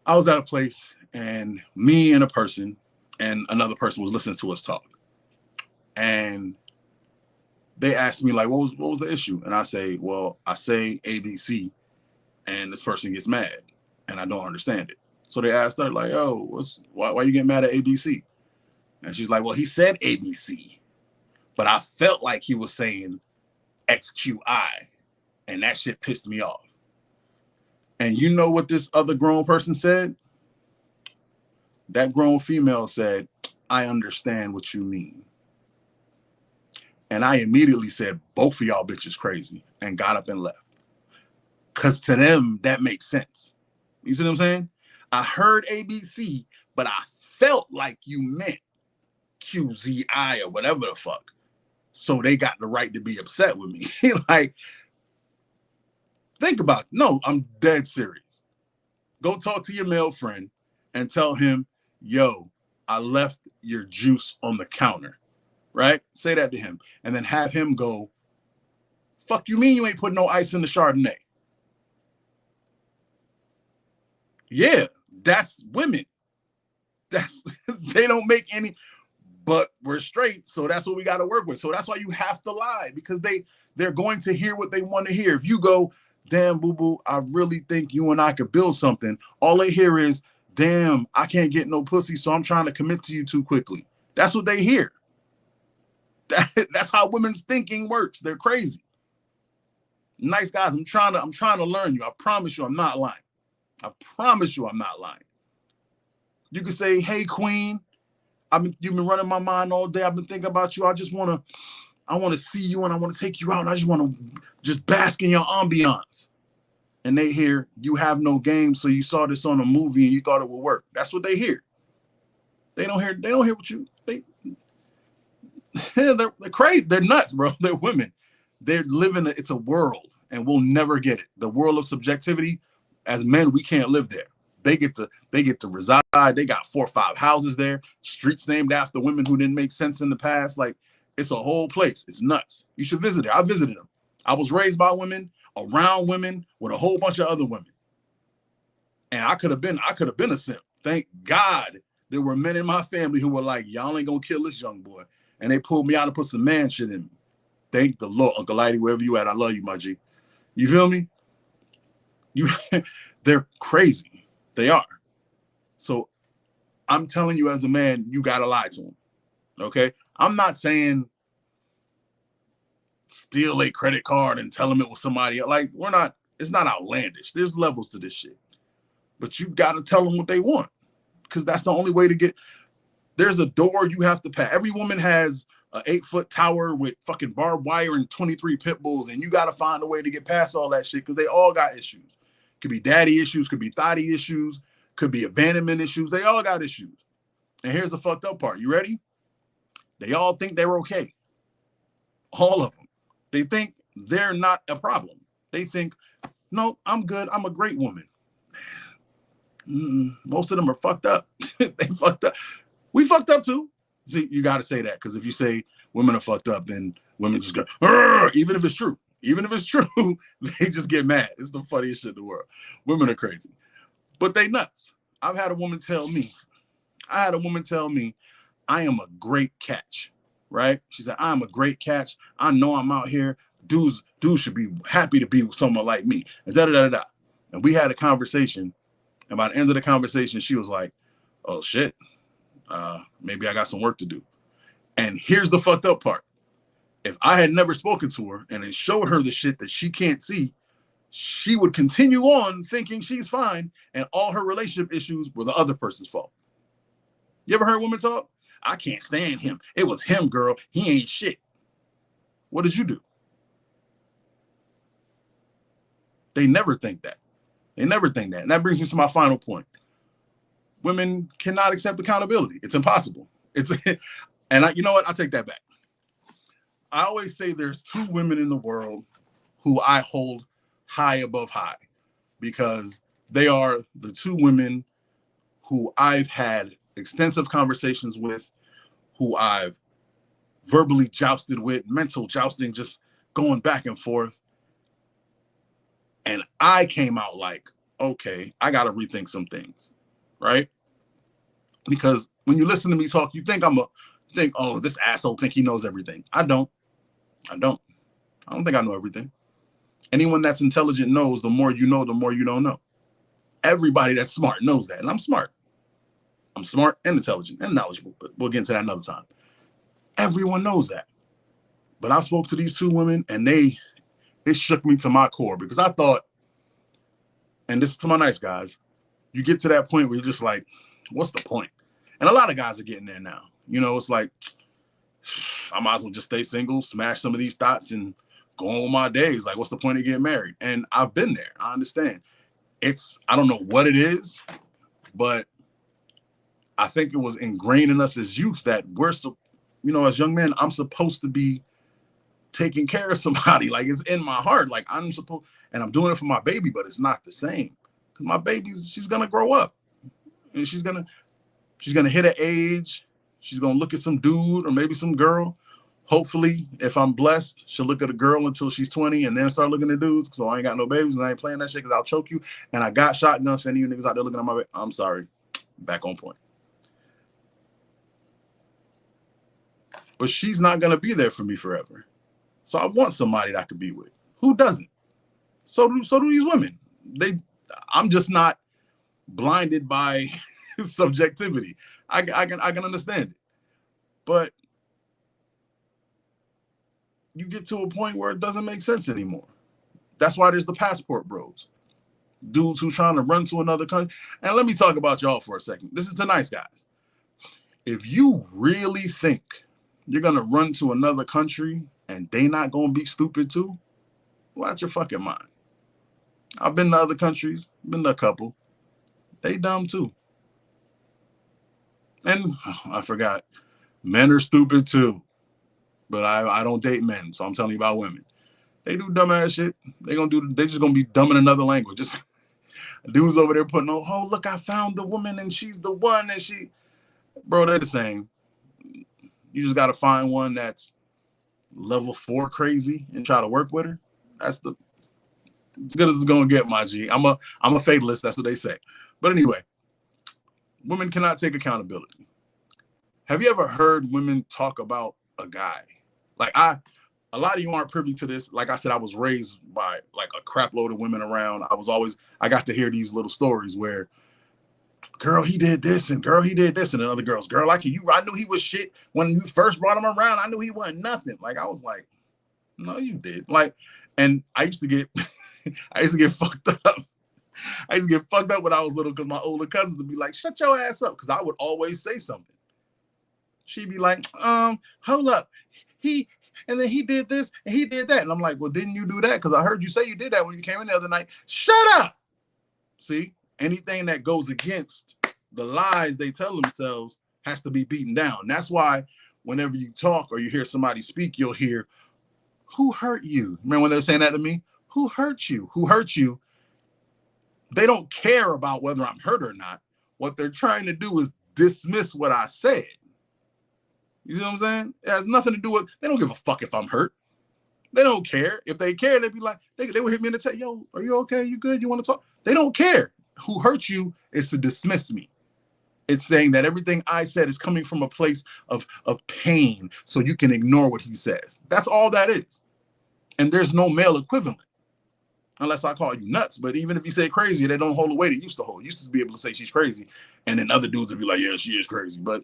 I was at a place and me and a person and another person was listening to us talk. And they asked me, like, what was the issue? And I say, well, I say ABC and this person gets mad and I don't understand it. So they asked her, like, yo, why you getting mad at ABC? And she's like, well, he said ABC, but I felt like he was saying XQI, and that shit pissed me off. And you know what this other grown person said? That grown female said, I understand what you mean. And I immediately said, both of y'all bitches crazy, and got up and left. Because to them, that makes sense. You see what I'm saying? I heard ABC, but I felt like you meant QZI or whatever the fuck. So they got the right to be upset with me. Like, think about it. No, I'm dead serious. Go talk to your male friend and tell him, yo, I left your juice on the counter, right? Say that to him. And then have him go, fuck you mean you ain't putting no ice in the Chardonnay? Yeah, that's women. They don't make any, but we're straight, so that's what we got to work with. So that's why you have to lie, because they're going to hear what they want to hear. If you go, damn, boo-boo, I really think you and I could build something, all they hear is, damn, I can't get no pussy, so I'm trying to commit to you too quickly. That's what they hear. That's how women's thinking works. They're crazy. Nice guys, I'm trying to learn you. I promise you I'm not lying. I promise you I'm not lying. You can say, hey, queen, you've been running my mind all day. I've been thinking about you. I want to see you and I want to take you out and I just want to just bask in your ambiance. And they hear, you have no game, so you saw this on a movie and you thought it would work. That's what they hear. They don't hear what you, they're crazy. They're nuts, bro. They're women. They're living, it's a world and we'll never get it. The world of subjectivity, as men, we can't live there. They get to reside. They got 4 or 5 houses there, streets named after women who didn't make sense in the past. Like, it's a whole place. It's nuts. You should visit it. I visited them. I was raised by women, around women, with a whole bunch of other women. And I could have been a simp. Thank God there were men in my family who were like, y'all ain't gonna kill this young boy. And they pulled me out and put some man shit in me. Thank the Lord. Uncle Lighty, wherever you at, I love you, my G. You feel me? They're crazy. They are. So I'm telling you, as a man, you gotta lie to them. Okay? I'm not saying steal a credit card and tell them it was somebody. Like, it's not outlandish. There's levels to this shit. But you gotta tell them what they want. Because that's the only way to get. There's a door you have to pass. Every woman has an 8-foot tower with fucking barbed wire and 23 pit bulls, and you got to find a way to get past all that shit because they all got issues. Could be daddy issues, could be thotty issues, could be abandonment issues. They all got issues. And here's the fucked up part. You ready? They all think they're okay. All of them. They think they're not a problem. They think, no, I'm good. I'm a great woman. Most of them are fucked up. They fucked up. We fucked up too. See, you got to say that because if you say women are fucked up, then women just go, even if it's true. Even if it's true, they just get mad. It's the funniest shit in the world. Women are crazy, but they nuts. I've had a woman tell me, I am a great catch, right? She said, I'm a great catch. I know I'm out here. Dudes should be happy to be with someone like me. And da-da-da-da-da. And we had a conversation. And by the end of the conversation, she was like, oh, shit. Maybe I got some work to do. And here's the fucked up part. If I had never spoken to her and then showed her the shit that she can't see, she would continue on thinking she's fine and all her relationship issues were the other person's fault. You ever heard women talk? I can't stand him. It was him, girl. He ain't shit. What did you do? They never think that. They never think that. And that brings me to my final point. Women cannot accept accountability. It's impossible. You know what? I'll take that back. I always say there's 2 women in the world who I hold high above high because they are the 2 women who I've had extensive conversations with, who I've verbally jousted with, mental jousting, just going back and forth. And I came out like, okay, I got to rethink some things, right? Because when you listen to me talk, you think oh, this asshole think he knows everything. I don't think I know everything. Anyone that's intelligent knows the more you know, the more you don't know. Everybody that's smart knows that. And I'm smart. I'm smart and intelligent and knowledgeable, but we'll get into that another time. Everyone knows that. But I spoke to these 2 women and it shook me to my core because I thought, and this is to my nice guys, you get to that point where you're just like, what's the point? And a lot of guys are getting there now. You know, it's like, I might as well just stay single, smash some of these thoughts and go on with my days. Like, what's the point of getting married? And I've been there. I understand. I don't know what it is, but I think it was ingrained in us as youth that as young men, I'm supposed to be taking care of somebody. Like, it's in my heart. Like, I'm supposed, and I'm doing it for my baby, but it's not the same because my she's going to grow up and she's going to hit an age. She's going to look at some dude or maybe some girl. Hopefully, if I'm blessed, she'll look at a girl until she's 20 and then start looking at dudes. So I ain't got no babies and I ain't playing that shit because I'll choke you. And I got shotguns for any of you niggas out there looking at my baby. I'm sorry. Back on point. But she's not going to be there for me forever. So I want somebody that I could be with. Who doesn't? So do these women. I'm just not blinded by subjectivity. I can understand it. But you get to a point where it doesn't make sense anymore. That's why there's the passport bros. Dudes who trying to run to another country. And let me talk about y'all for a second. This is the nice guys. If you really think you're going to run to another country and they not going to be stupid too, watch your fucking mind. I've been to other countries, been to a couple. They dumb too. And I forgot, men are stupid too. But I don't date men, so I'm telling you about women. They do dumb ass shit. They just gonna be dumb in another language. Dudes over there putting on, oh, look, I found the woman and she's the one. And bro, they're the same. You just got to find one that's level 4 crazy and try to work with her. That's as good as it's going to get, my G. I'm a fatalist. That's what they say. But anyway, women cannot take accountability. Have you ever heard women talk about a guy? Like a lot of you aren't privy to this. Like I said, I was raised by like a crap load of women around. I got to hear these little stories where, girl, he did this, and girl, he did this, and then other girls, girl, like I knew he was shit when you first brought him around. I knew he wasn't nothing. Like, I was like, no, you did. Like, and I used to get fucked up. I used to get fucked up when I was little because my older cousins would be like, shut your ass up, because I would always say something. She'd be like, hold up. And then he did this and he did that. And I'm like, well, didn't you do that? Because I heard you say you did that when you came in the other night. Shut up. See, anything that goes against the lies they tell themselves has to be beaten down. That's why whenever you talk or you hear somebody speak, you'll hear, who hurt you? Remember when they were saying that to me? Who hurt you? Who hurt you? They don't care about whether I'm hurt or not. What they're trying to do is dismiss what I said. You see what I'm saying? It has nothing to do with, they don't give a fuck if I'm hurt. They don't care. If they care, they'd be like, they would hit me in the say, yo, are you okay? You good? You want to talk? They don't care. Who hurt you is to dismiss me. It's saying that everything I said is coming from a place of pain, so you can ignore what he says. That's all that is. And there's no male equivalent, unless I call you nuts. But even if you say crazy, they don't hold the weight it used to hold. You used to be able to say she's crazy, and then other dudes would be like, yeah, she is crazy. But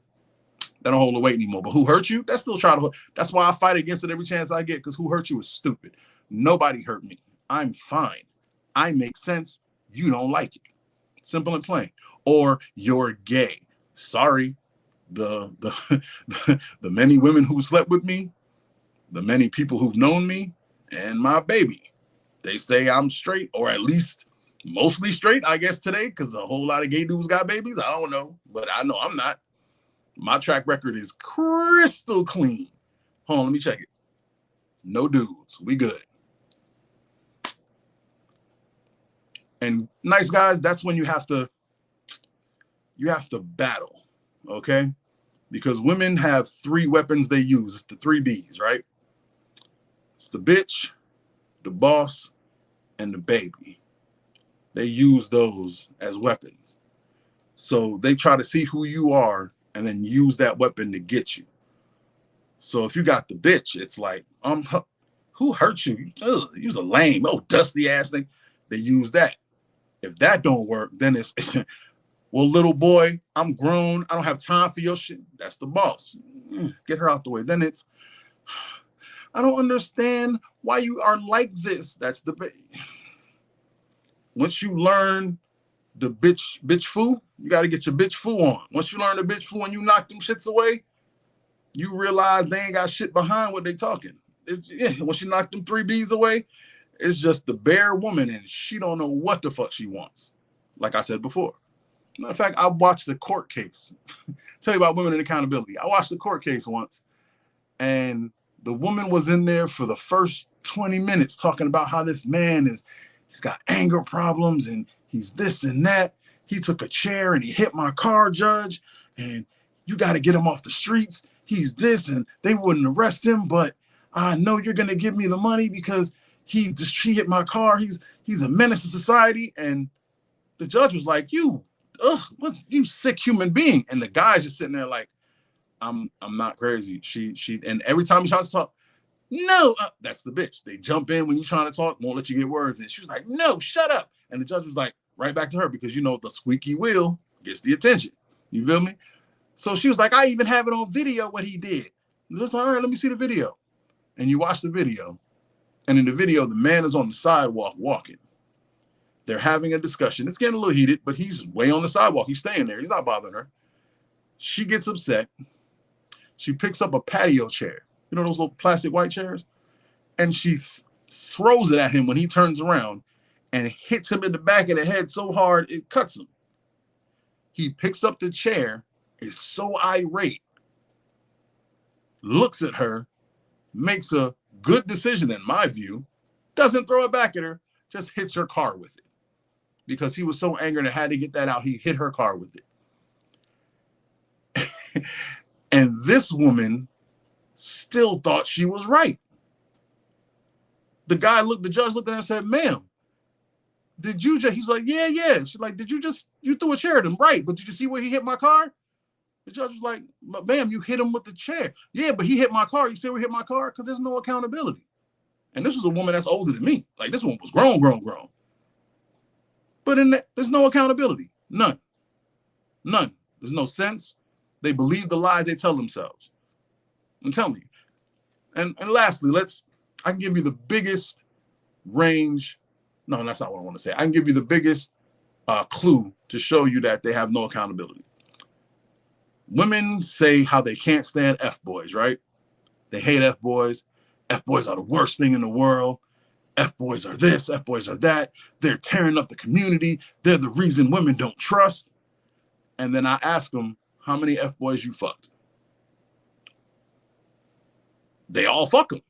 they don't hold the weight anymore. But who hurt you? That's still trying to hold. That's why I fight against it every chance I get, because who hurt you is stupid. Nobody hurt me. I'm fine. I make sense. You don't like it. Simple and plain. Or you're gay. Sorry. The many women who slept with me, the many people who've known me, and my baby, they say I'm straight, or at least mostly straight, I guess, today, because a whole lot of gay dudes got babies. I don't know, but I know I'm not. My track record is crystal clean. Hold on, let me check it. No dudes. We good. And nice guys, that's when you have to battle, okay? Because women have 3 weapons they use. It's the 3 B's, right? It's the bitch, the boss, and the baby. They use those as weapons. So they try to see who you are and then use that weapon to get you. So if you got the bitch, it's like, who hurt you? Ugh, you was a lame, dusty ass thing. They use that. If that don't work, then it's, well, little boy, I'm grown. I don't have time for your shit. That's the boss. Get her out the way. Then it's, I don't understand why you are like this. That's the once you learn the bitch foo, you got to get your bitch foo on. Once you learn the bitch foo and you knock them shits away, you realize they ain't got shit behind what they talking. Once you knock them 3 B's away, it's just the bare woman and she don't know what the fuck she wants. Like I said before. Matter of fact, I watched a court case. Tell you about women and accountability. I watched a court case once, and the woman was in there for the first 20 minutes talking about how this man he's got anger problems and he's this and that. He took a chair and he hit my car, judge, and you got to get him off the streets. He's this, and they wouldn't arrest him, but I know you're going to give me the money because he hit my car. He's a menace to society. And the judge was like, you sick human being. And the guy's just sitting there like, I'm not crazy. She and every time he tries to talk, no, that's the bitch. They jump in when you're trying to talk, won't let you get words. And she was like, no, shut up. And the judge was like, right back to her, because the squeaky wheel gets the attention. You feel me? So she was like, I even have it on video what he did. And just like, all right, let me see the video. And you watch the video. And in the video, the man is on the sidewalk walking. They're having a discussion. It's getting a little heated, but he's way on the sidewalk. He's staying there. He's not bothering her. She gets upset. She picks up a patio chair. You know those little plastic white chairs? And she throws it at him when he turns around and hits him in the back of the head so hard it cuts him. He picks up the chair, is so irate, looks at her, makes a good decision in my view, doesn't throw it back at her, just hits her car with it. because he was so angry and had to get that out. He hit her car with it. And this woman still thought she was right. The judge looked at her and said, ma'am, did you just, he's like, yeah. She's like, you threw a chair at him, right? But did you see where he hit my car? The judge was like, ma'am, you hit him with the chair. Yeah, but he hit my car. You see where he hit my car? Because there's no accountability. And this was a woman that's older than me. Like, this one was grown. But there's no accountability. None. There's no sense. They believe the lies they tell themselves. I'm telling you. And lastly, I can give you the biggest range. No, that's not what I want to say. I can give you the biggest clue to show you that they have no accountability. Women say how they can't stand F-boys, right? They hate F-boys. F-boys are the worst thing in the world. F-boys are this, F-boys are that. They're tearing up the community. They're the reason women don't trust. And then I ask them, how many F-boys you fucked? They all fuck them.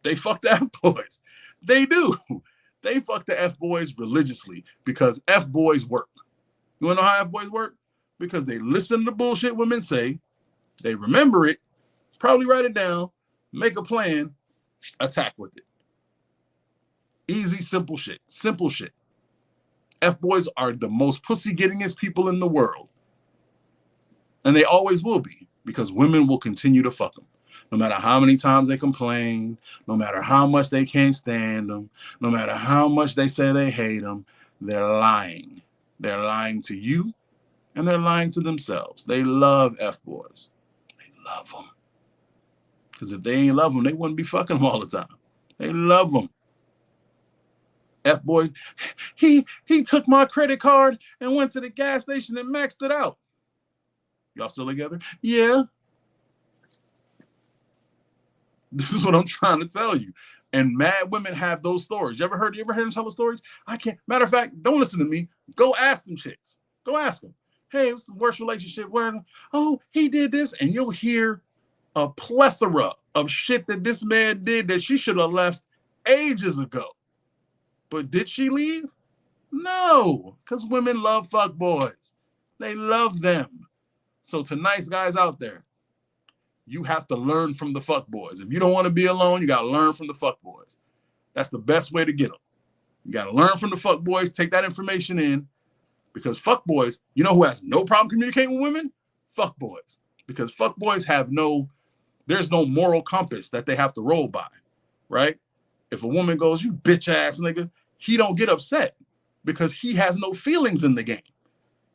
They fuck the F-boys. They do. They fuck the F-boys religiously because F-boys work. You want to know how F-boys work? Because they listen to the bullshit women say, they remember it, probably write it down, make a plan, attack with it. Easy, simple shit. Simple shit. F-boys are the most pussy-gettingest people in the world. And they always will be, because women will continue to fuck them. No matter how many times they complain, no matter how much they can't stand them, no matter how much they say they hate them, they're lying. They're lying to you, and they're lying to themselves. They love F-boys. They love them. Because if they ain't love them, they wouldn't be fucking them all the time. They love them. F-boy, he took my credit card and went to the gas station and maxed it out. Y'all still together? Yeah. This is what I'm trying to tell you. And mad women have those stories. You ever heard them tell the stories? I can't. Matter of fact, don't listen to me. Go ask them chicks. Go ask them. Hey, what's the worst relationship? Oh, he did this. And you'll hear a plethora of shit that this man did that she should have left ages ago. But did she leave? No, because women love fuck boys. They love them. So to nice guys out there, you have to learn from the fuck boys. If you don't want to be alone, you got to learn from the fuck boys. That's the best way to get them. You got to learn from the fuck boys, take that information in, because fuck boys, you know who has no problem communicating with women? Fuck boys. Because fuck boys there's no moral compass that they have to roll by, right? If a woman goes, you bitch ass nigga, he don't get upset because he has no feelings in the game.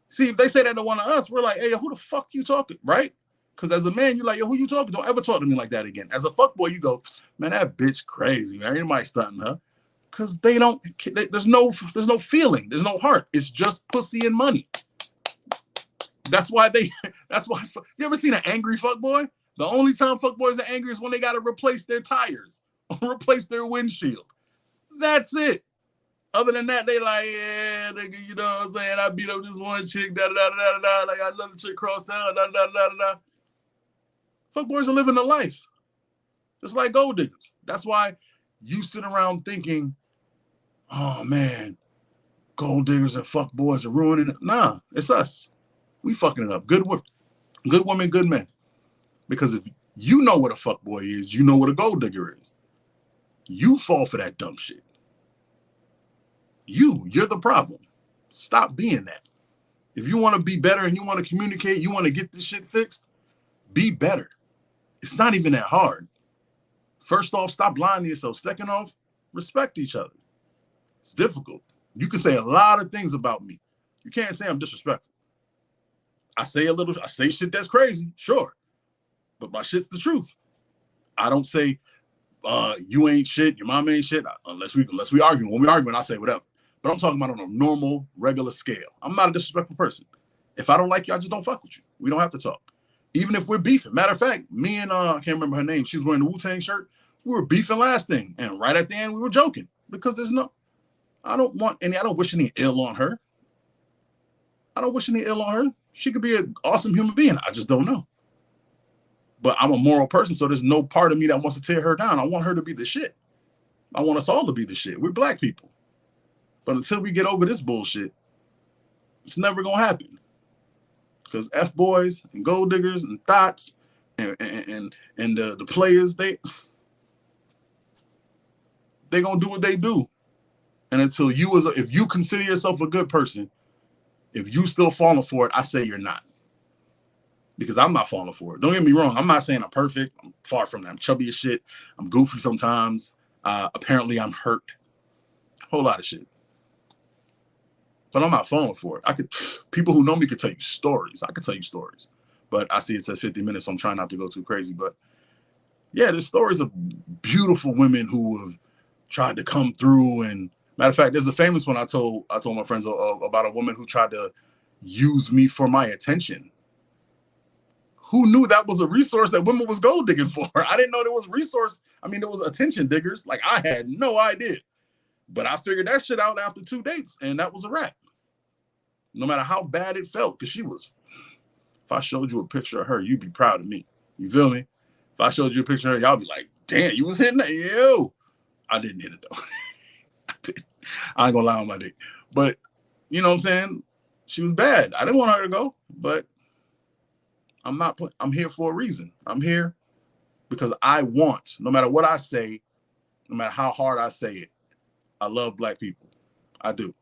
See, if they say that to one of us, we're like, hey, who the fuck you talking, right? Because as a man, you're like, yo, who you talking? Don't ever talk to me like that again. As a fuckboy, you go, man, that bitch crazy, man. Anybody stunting her? Because there's no feeling. There's no heart. It's just pussy and money. That's why you ever seen an angry fuckboy? The only time fuckboys are angry is when they got to replace their tires or replace their windshield. That's it. Other than that, they like, yeah, nigga, you know what I'm saying? I beat up this one chick, da-da-da-da-da-da, like I another chick cross town, da-da-da-da-da. Fuckboys are living a life. Just like gold diggers. That's why you sit around thinking, oh man, gold diggers and fuckboys are ruining it. Nah, it's us. We fucking it up. Good women, good men. Because if you know what a fuckboy is, you know what a gold digger is. You fall for that dumb shit. You're the problem. Stop being that. If you want to be better and you want to communicate, you want to get this shit fixed, be better. It's not even that hard. First off, stop lying to yourself. Second off, respect each other. It's difficult. You can say a lot of things about me. You can't say I'm disrespectful. I say shit that's crazy, sure. But my shit's the truth. I don't say you ain't shit, your mom ain't shit, unless we argue. When we argue, I say whatever. But I'm talking about on a normal, regular scale. I'm not a disrespectful person. If I don't like you, I just don't fuck with you. We don't have to talk. Even if we're beefing. Matter of fact, me and I can't remember her name. She was wearing the Wu-Tang shirt. We were beefing last thing. And right at the end, we were joking. Because I don't wish any ill on her. I don't wish any ill on her. She could be an awesome human being. I just don't know. But I'm a moral person, so there's no part of me that wants to tear her down. I want her to be the shit. I want us all to be the shit. We're black people. But until we get over this bullshit, It's never gonna happen. Because F boys and gold diggers and thoughts and the players, they gonna do what they do. And until you if you consider yourself a good person, if you still falling for it, I say you're not. Because I'm not falling for it. Don't get me wrong. I'm not saying I'm perfect. I'm far from that. I'm chubby as shit. I'm goofy sometimes. Apparently I'm hurt. A whole lot of shit. But I'm not falling for it. People who know me could tell you stories. I could tell you stories. But I see it says 50 minutes, so I'm trying not to go too crazy. But yeah, there's stories of beautiful women who have tried to come through. And matter of fact, there's a famous one I told my friends about a woman who tried to use me for my attention. Who knew that was a resource that women was gold digging for? I didn't know there was resource. I mean, there was attention diggers. Like, I had no idea. But I figured that shit out after 2 dates, and that was a wrap. No matter how bad it felt, because she was, if I showed you a picture of her, you'd be proud of me. You feel me? If I showed you a picture of her, y'all be like, damn, you was hitting that? Yo. I didn't hit it, though. I didn't. I ain't gonna lie on my dick. But, you know what I'm saying? She was bad. I didn't want her to go, but I'm here for a reason. I'm here because I want, no matter what I say, no matter how hard I say it, I love black people. I do.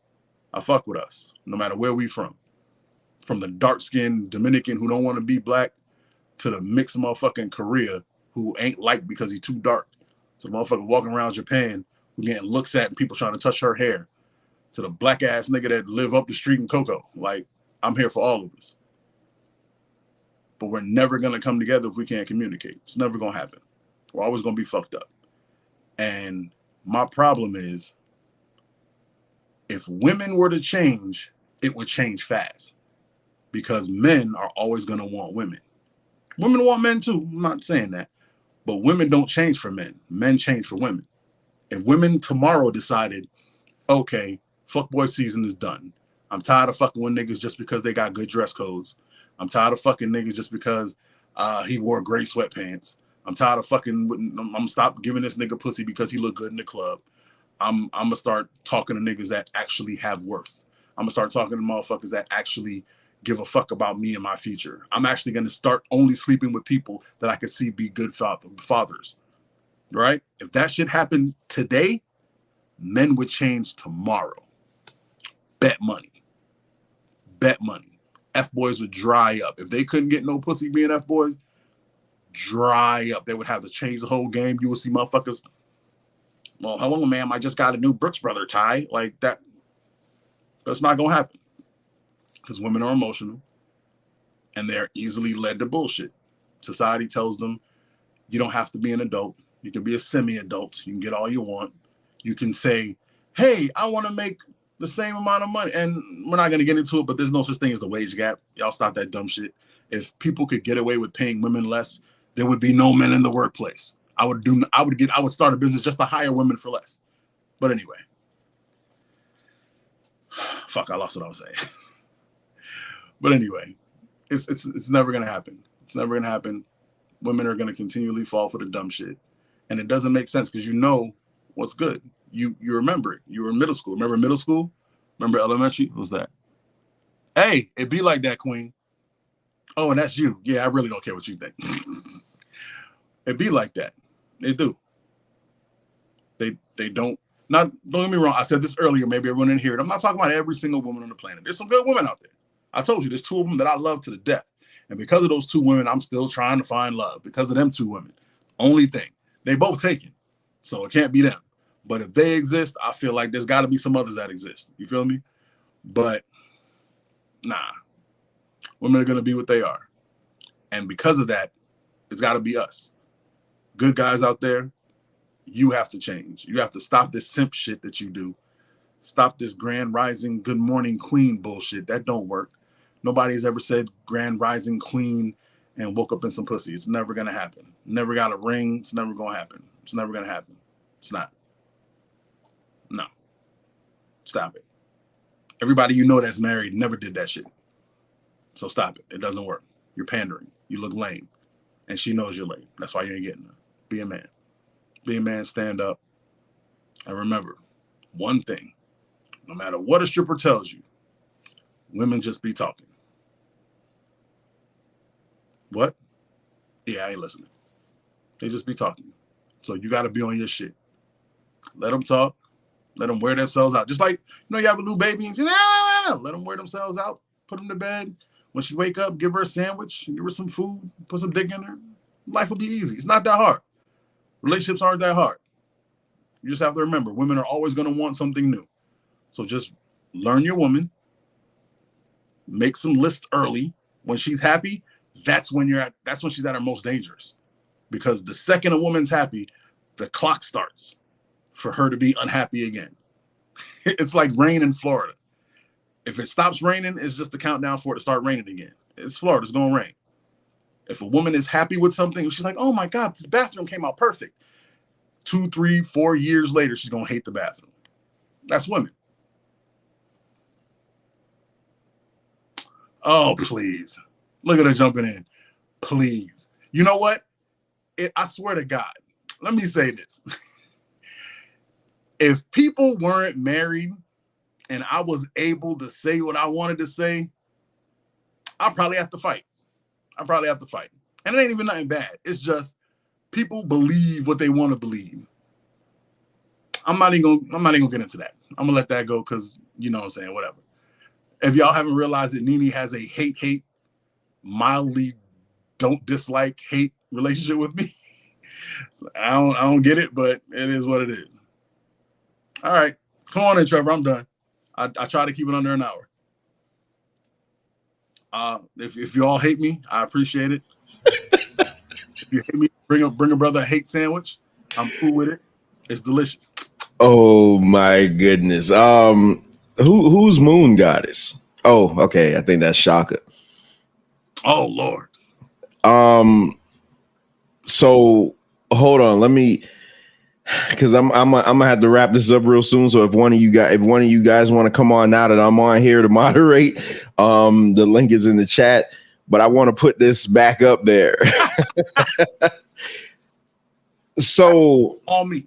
I fuck with us, no matter where we from. From the dark-skinned Dominican who don't want to be black to the mixed motherfucking Korea who ain't liked because he's too dark. To the motherfucker walking around Japan who getting looks at and people trying to touch her hair. To the black-ass nigga that live up the street in Cocoa. Like, I'm here for all of us. But we're never going to come together if we can't communicate. It's never going to happen. We're always going to be fucked up. And my problem is, if women were to change, it would change fast. Because men are always going to want women. Women want men too. I'm not saying that. But women don't change for men. Men change for women. If women tomorrow decided, okay, fuckboy season is done. I'm tired of fucking with niggas just because they got good dress codes. I'm tired of fucking niggas just because he wore gray sweatpants. I'm tired of fucking, I'm gonna stop giving this nigga pussy because he look good in the club. I'm gonna start talking to niggas that actually have worth. I'm gonna start talking to motherfuckers that actually give a fuck about me and my future. I'm actually gonna start only sleeping with people that I can see be good fathers, right? If that shit happened today, men would change tomorrow. Bet money. Bet money. F-boys would dry up. If they couldn't get no pussy being F-boys, dry up. They would have to change the whole game. You would see motherfuckers, well, hello, ma'am, I just got a new Brooks Brother tie. Like that. That's not going to happen. Because women are emotional. And they're easily led to bullshit. Society tells them, you don't have to be an adult. You can be a semi-adult. You can get all you want. You can say, hey, I want to make the same amount of money. And we're not going to get into it, but there's no such thing as the wage gap. Y'all stop that dumb shit. If people could get away with paying women less, there would be no men in the workplace. I would start a business just to hire women for less. But anyway. Fuck, I lost what I was saying. But anyway, it's never going to happen. It's never going to happen. Women are going to continually fall for the dumb shit. And it doesn't make sense because you know what's good. You remember it. You were in middle school. Remember middle school? Remember elementary? What was that? Hey, it be like that, Queen. Oh, and that's you. Yeah, I really don't care what you think. It be like that. They do. They don't get me wrong. I said this earlier. Maybe everyone didn't hear it. I'm not talking about every single woman on the planet. There's some good women out there. I told you, there's 2 of them that I love to the death. And because of those 2 women, I'm still trying to find love. Because of them 2 women. Only thing. They both taken. So it can't be them. But if they exist, I feel like there's got to be some others that exist. You feel me? But nah. Women are going to be what they are. And because of that, it's got to be us. Good guys out there, you have to change. You have to stop this simp shit that you do. Stop this grand rising, good morning queen bullshit. That don't work. Nobody's ever said grand rising queen and woke up in some pussy. It's never going to happen. Never got a ring. It's never going to happen. It's never going to happen. It's not. No. Stop it. Everybody you know that's married never did that shit. So stop it. It doesn't work. You're pandering. You look lame. And she knows you're lame. That's why you ain't getting her. Be a man. Be a man, stand up. And remember, one thing. No matter what a stripper tells you, Women just be talking. What? Yeah, I ain't listening. They just be talking. So you got to be on your shit. Let them talk. Let them wear themselves out. Just like, you have a new baby and let them wear themselves out. Put them to bed. When she wake up, give her a sandwich, give her some food, put some dick in her. Life will be easy. It's not that hard. Relationships aren't that hard. You just have to remember, women are always going to want something new. So just learn your woman. Make some lists early. When she's happy, that's when she's at her most dangerous. Because the second a woman's happy, the clock starts for her to be unhappy again. It's like rain in Florida. If it stops raining, it's just the countdown for it to start raining again. It's Florida, it's gonna rain. If a woman is happy with something, she's like, oh my God, this bathroom came out perfect. 2, 3, 4 years later, she's gonna hate the bathroom. That's women. Oh, please. Look at her jumping in. Please. You know what? I swear to God, let me say this. If people weren't married and I was able to say what I wanted to say, I'd probably have to fight. And it ain't even nothing bad. It's just people believe what they want to believe. I'm not even gonna get into that. I'm gonna let that go because you know what I'm saying, whatever. If y'all haven't realized that Nene has a hate, mildly don't dislike hate relationship with me. So I don't get it, but it is what it is. All right. Come on in, Trevor. I'm done. I try to keep it under an hour. If you all hate me, I appreciate it. If you hate me, bring a brother a hate sandwich. I'm cool with it. It's delicious. Oh my goodness. Who's Moon Goddess? Oh, okay. I think that's Shaka. Oh Lord. So hold on. Let me, because I'm gonna have to wrap this up real soon. So if one of you guys want to come on now that I'm on here to moderate, the link is in the chat. But I want to put this back up there. So all me.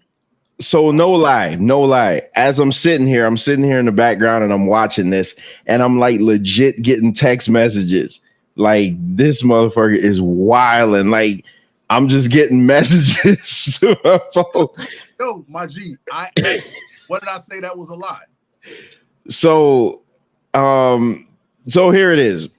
So no lie. As I'm sitting here in the background and I'm watching this, and I'm like legit getting text messages like this motherfucker is wilding. Like I'm just getting messages to my phone. Yo, my G, what did I say that was a lie? So here it is.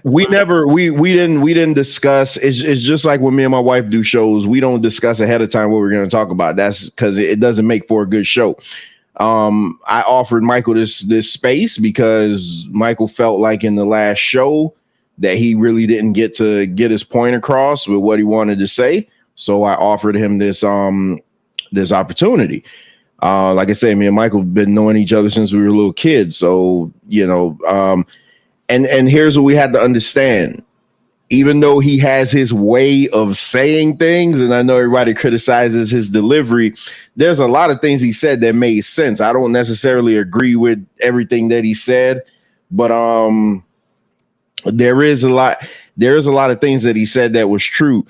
We didn't discuss. It's just like when me and my wife do shows, we don't discuss ahead of time what we're going to talk about. That's because it doesn't make for a good show. I offered Michael this space because Michael felt like in the last show that he really didn't get to get his point across with what he wanted to say. So I offered him this opportunity. Like I said, me and Michael have been knowing each other since we were little kids. So, and here's what we had to understand. Even though he has his way of saying things, and I know everybody criticizes his delivery, there's a lot of things he said that made sense. I don't necessarily agree with everything that he said, but there is a lot of things that he said that was true.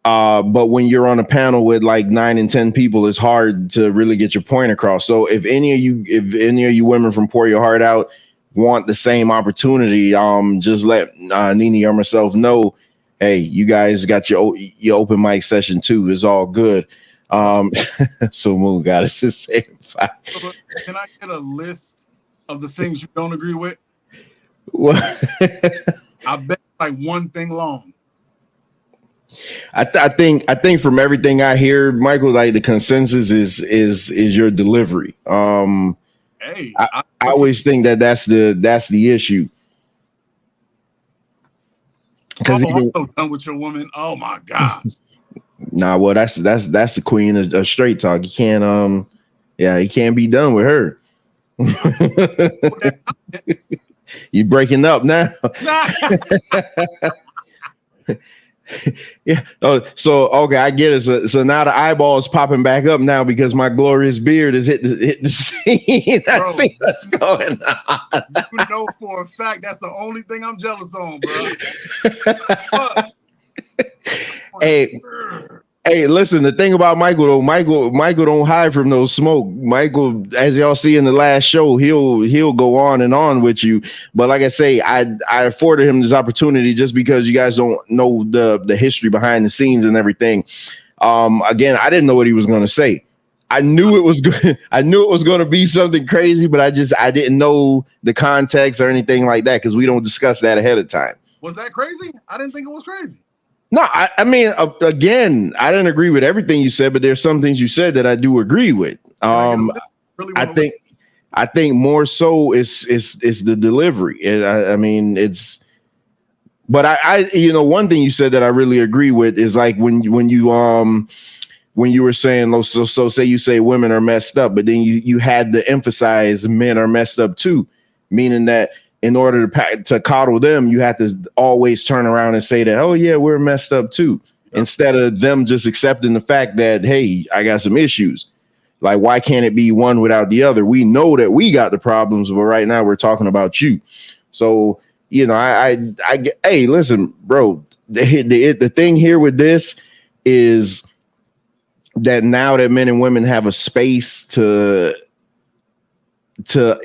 But when you're on a panel with like 9 and 10 people, it's hard to really get your point across. So if any of you women from Pour Your Heart Out want the same opportunity, just let Nene or myself know. Hey, you guys got your open mic session too. It's all good. So Moon Goddess is saying fine. Can I get a list of the things you don't agree with? What? I bet like one thing long. I think from everything I hear, Michael, like the consensus is your delivery. Hey, I always think that's the issue. Because I'm so done with your woman. Oh my gosh. Nah, well, that's the queen of straight talk. You can't he can't be done with her. You breaking up now? Yeah. Oh, so okay, I get it. So now the eyeball's popping back up now because my glorious beard has hit the scene. I see what's going on. You know for a fact that's the only thing I'm jealous on, bro. Hey, listen, the thing about Michael though, Michael don't hide from no smoke. Michael, as y'all see in the last show, he'll go on and on with you. But like I say, I afforded him this opportunity just because you guys don't know the history behind the scenes and everything. Again, I didn't know what he was gonna say. I knew it was good. I knew it was going to be something crazy, but I didn't know the context or anything like that because we don't discuss that ahead of time. Was that crazy? I didn't think it was crazy. No, I mean, again, I didn't agree with everything you said, but there's some things you said that I do agree with. I think more so is the delivery. And I mean, it's. But I one thing you said that I really agree with is like when you were saying, so say you say women are messed up, but then you had to emphasize men are messed up too, meaning that in order to coddle them, you have to always turn around and say that, oh yeah, we're messed up too, instead of them just accepting the fact that, hey, I got some issues. Like, why can't it be one without the other? We know that we got the problems, but right now we're talking about you. So, hey, listen, bro, the thing here with this is that now that men and women have a space to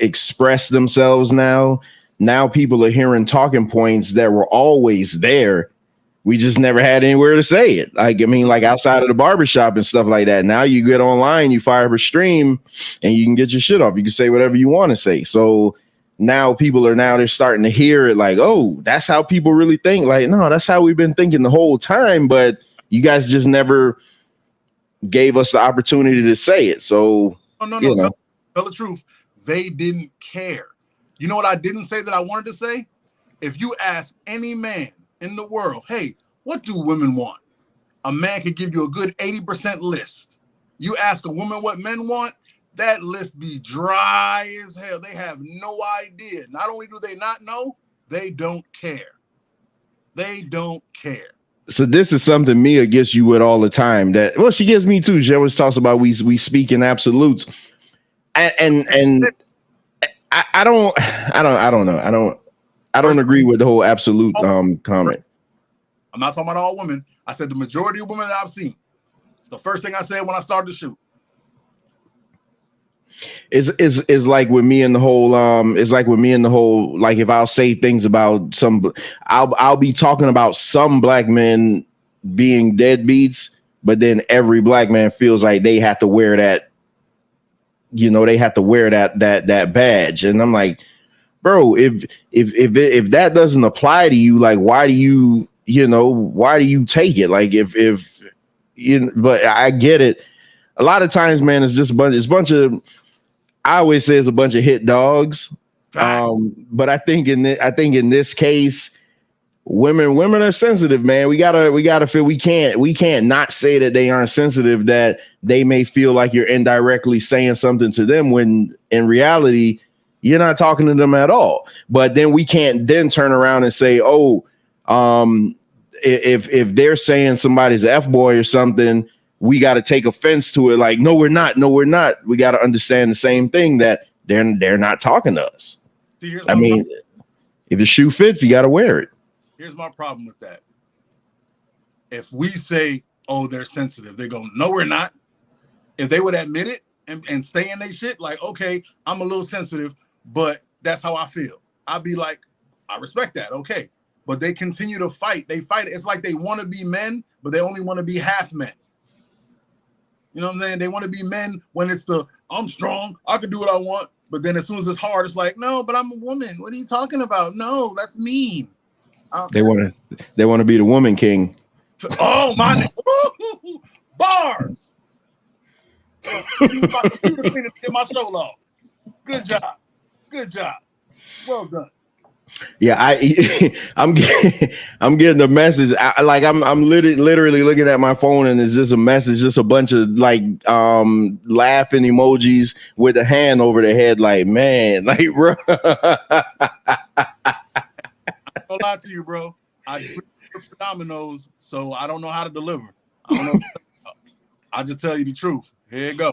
express themselves now people are hearing talking points that were always there. We just never had anywhere to say it. Like, I mean, like outside of the barbershop and stuff like that. Now you get online, you fire up a stream and you can get your shit off. You can say whatever you want to say. So now they're starting to hear it like, oh, that's how people really think. Like, no, that's how we've been thinking the whole time. But you guys just never gave us the opportunity to say it. So, no. Tell the truth. They didn't care. You know what I didn't say that I wanted to say? If you ask any man in the world, hey, what do women want? A man could give you a good 80% list. You ask a woman what men want, that list be dry as hell. They have no idea. Not only do they not know, they don't care. They don't care. So this is something Mia gets you with all the time. That, well, she gets me too. She always talks about we speak in absolutes, and I don't know. I don't agree with the whole absolute comment. I'm not talking about all women. I said the majority of women that I've seen. It's the first thing I said when I started to shoot. Is like with me and the whole like if I'll say things about I'll be talking about some black men being deadbeats, but then every black man feels like they have to wear that, that badge. And I'm like, bro, if that doesn't apply to you, like why do you take it? Like if but I get it. A lot of times, man, it's just a bunch of I always say it's a bunch of hit dogs. But I think in this case, women are sensitive, man. We gotta feel we can't not say that they aren't sensitive, that they may feel like you're indirectly saying something to them when in reality you're not talking to them at all. But then we can't then turn around and say, oh, if they're saying somebody's an F-boy or something, we got to take offense to it. Like, no, we're not. We got to understand the same thing, that they're not talking to us. See, I mean, if the shoe fits, you got to wear it. Here's my problem with that. If we say, oh, they're sensitive, they go, no, we're not. If they would admit it and stay in their shit, like, okay, I'm a little sensitive, but that's how I feel. I'd be like, I respect that. Okay. But they continue to fight. They fight. It's like they want to be men, but they only want to be half men. You know what I'm saying? They want to be men when it's I'm strong, I can do what I want. But then as soon as it's hard, it's like, no, but I'm a woman. What are you talking about? No, that's mean. They want to be the woman king. Oh, my bars. Get my show off. Good job. Well done. Yeah, I'm getting a message. I'm literally looking at my phone, and it's just a message, just a bunch of like laughing emojis with a hand over the head, like, man, like, bro. I'll lie to you, bro. I for Domino's, so I don't know how to deliver. I don't know. I just tell you the truth. Here you go.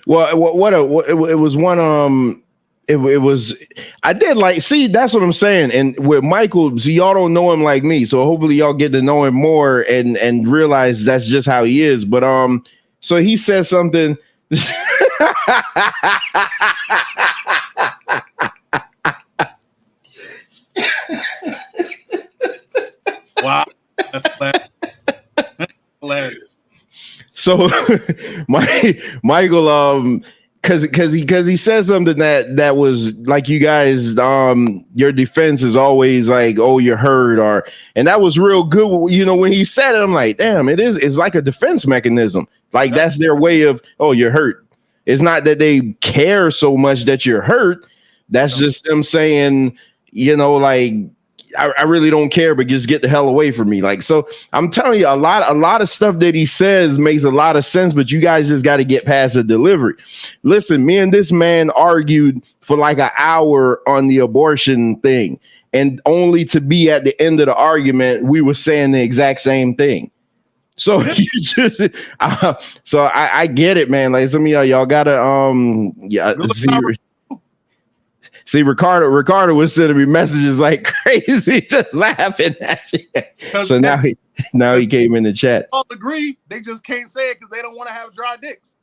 Well, it was one it was, I did like, see, that's what I'm saying. And with Michael, see, y'all don't know him like me, so hopefully y'all get to know him more and realize that's just how he is. But so he said something. Wow, that's hilarious. So Michael, because he said something that was like, you guys, your defense is always like, oh, you're hurt, and that was real good. You know, when he said it, I'm like, damn, it's like a defense mechanism. Like that's their way of, oh, you're hurt. It's not that they care so much that you're hurt. That's just them saying, you know, like, I really don't care, but just get the hell away from me. Like, so I'm telling you, a lot of stuff that he says makes a lot of sense, but you guys just got to get past the delivery. Listen, me and this man argued for like an hour on the abortion thing, and only to be at the end of the argument, we were saying the exact same thing. So you just, so I get it, man. Like, some of y'all gotta, see, Ricardo was sending me messages like crazy, just laughing at you. So now he came in the chat. All agree, they just can't say it because they don't want to have dry dicks.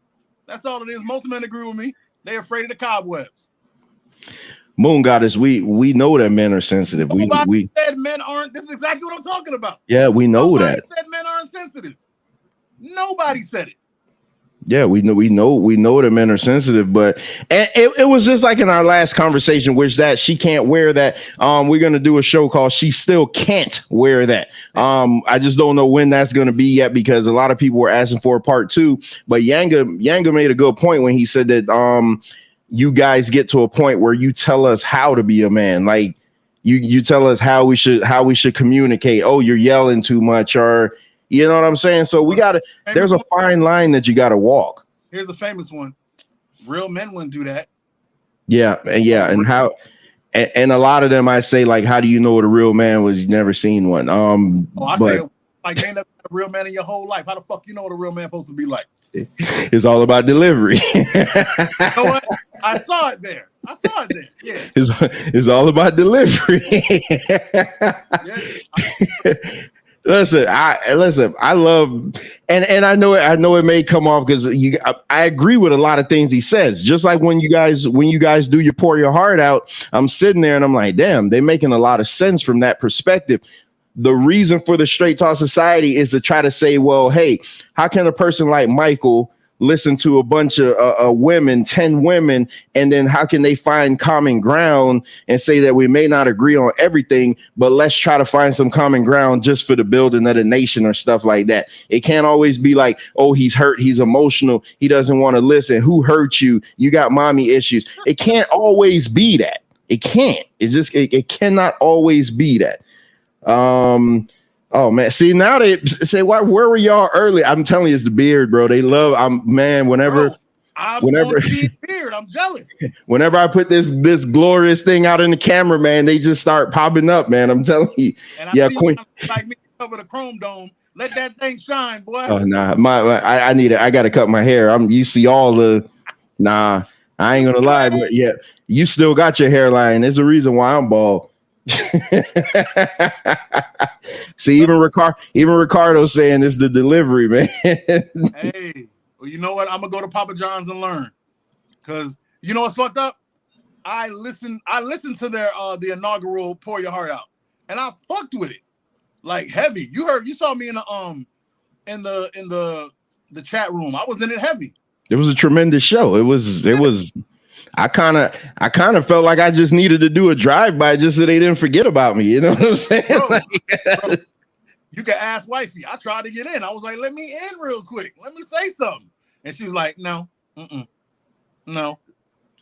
That's all it is. Most men agree with me. They're afraid of the cobwebs. Moon Goddess, we know that men are sensitive. We said men aren't. This is exactly what I'm talking about. Yeah, we know Nobody that. said men aren't sensitive. Nobody said it. Yeah, we know that men are sensitive, but it was just like in our last conversation, which that she can't wear that. We're gonna do a show called She Still Can't Wear That. I just don't know when that's gonna be yet, because a lot of people were asking for a part 2. But Yanga made a good point when he said that you guys get to a point where you tell us how to be a man. Like you tell us how we should communicate. Oh, you're yelling too much, or you know what I'm saying? So there's a fine line that you gotta walk. Here's a famous one. Real men wouldn't do that. Yeah. And how, and a lot of them, I say, like, how do you know what a real man was? You've never seen one. Say it like, you ain't never had a real man in your whole life. How the fuck you know what a real man supposed to be like? It's all about delivery. You know what? I saw it there. Yeah. It's all about delivery. Listen, I love, and I know it may come off because I agree with a lot of things he says. Just like when you guys do you pour your heart out, I'm sitting there and I'm like, damn, they're making a lot of sense from that perspective. The reason for the Straight Talk Society is to try to say, well, hey, how can a person like Michael listen to a bunch of women, 10 women, and then how can they find common ground and say that we may not agree on everything, but let's try to find some common ground just for the building of the nation or stuff like that. It can't always be like, oh, he's hurt, he's emotional, he doesn't want to listen. Who hurt you? You got mommy issues. It can't always be that. It can't. It cannot always be that. Oh man, see, now they say, where were y'all early? I'm telling you, it's the beard, bro. They love, whenever beard, I'm jealous. Whenever I put this glorious thing out in the camera, man, they just start popping up, man. I'm telling you. And I see Queen, like me cover the chrome dome. Let that thing shine, boy. Oh nah, I need it. I gotta cut my hair. You see all the I ain't gonna lie, but yeah, you still got your hairline. There's a reason why I'm bald. See, even Ricardo saying it's the delivery, man. Hey, well, you know what? I'm gonna go to Papa John's and learn, because you know what's fucked up. I listened to their the inaugural Pour Your Heart Out, and I fucked with it like heavy. You saw me in the chat room. I was in it heavy. It was a tremendous show. It was. I kind of felt like I just needed to do a drive-by just so they didn't forget about me. You know what I'm saying? Bro, you can ask wifey. I tried to get in. I was like, let me in real quick. Let me say something. And she was like, no. No.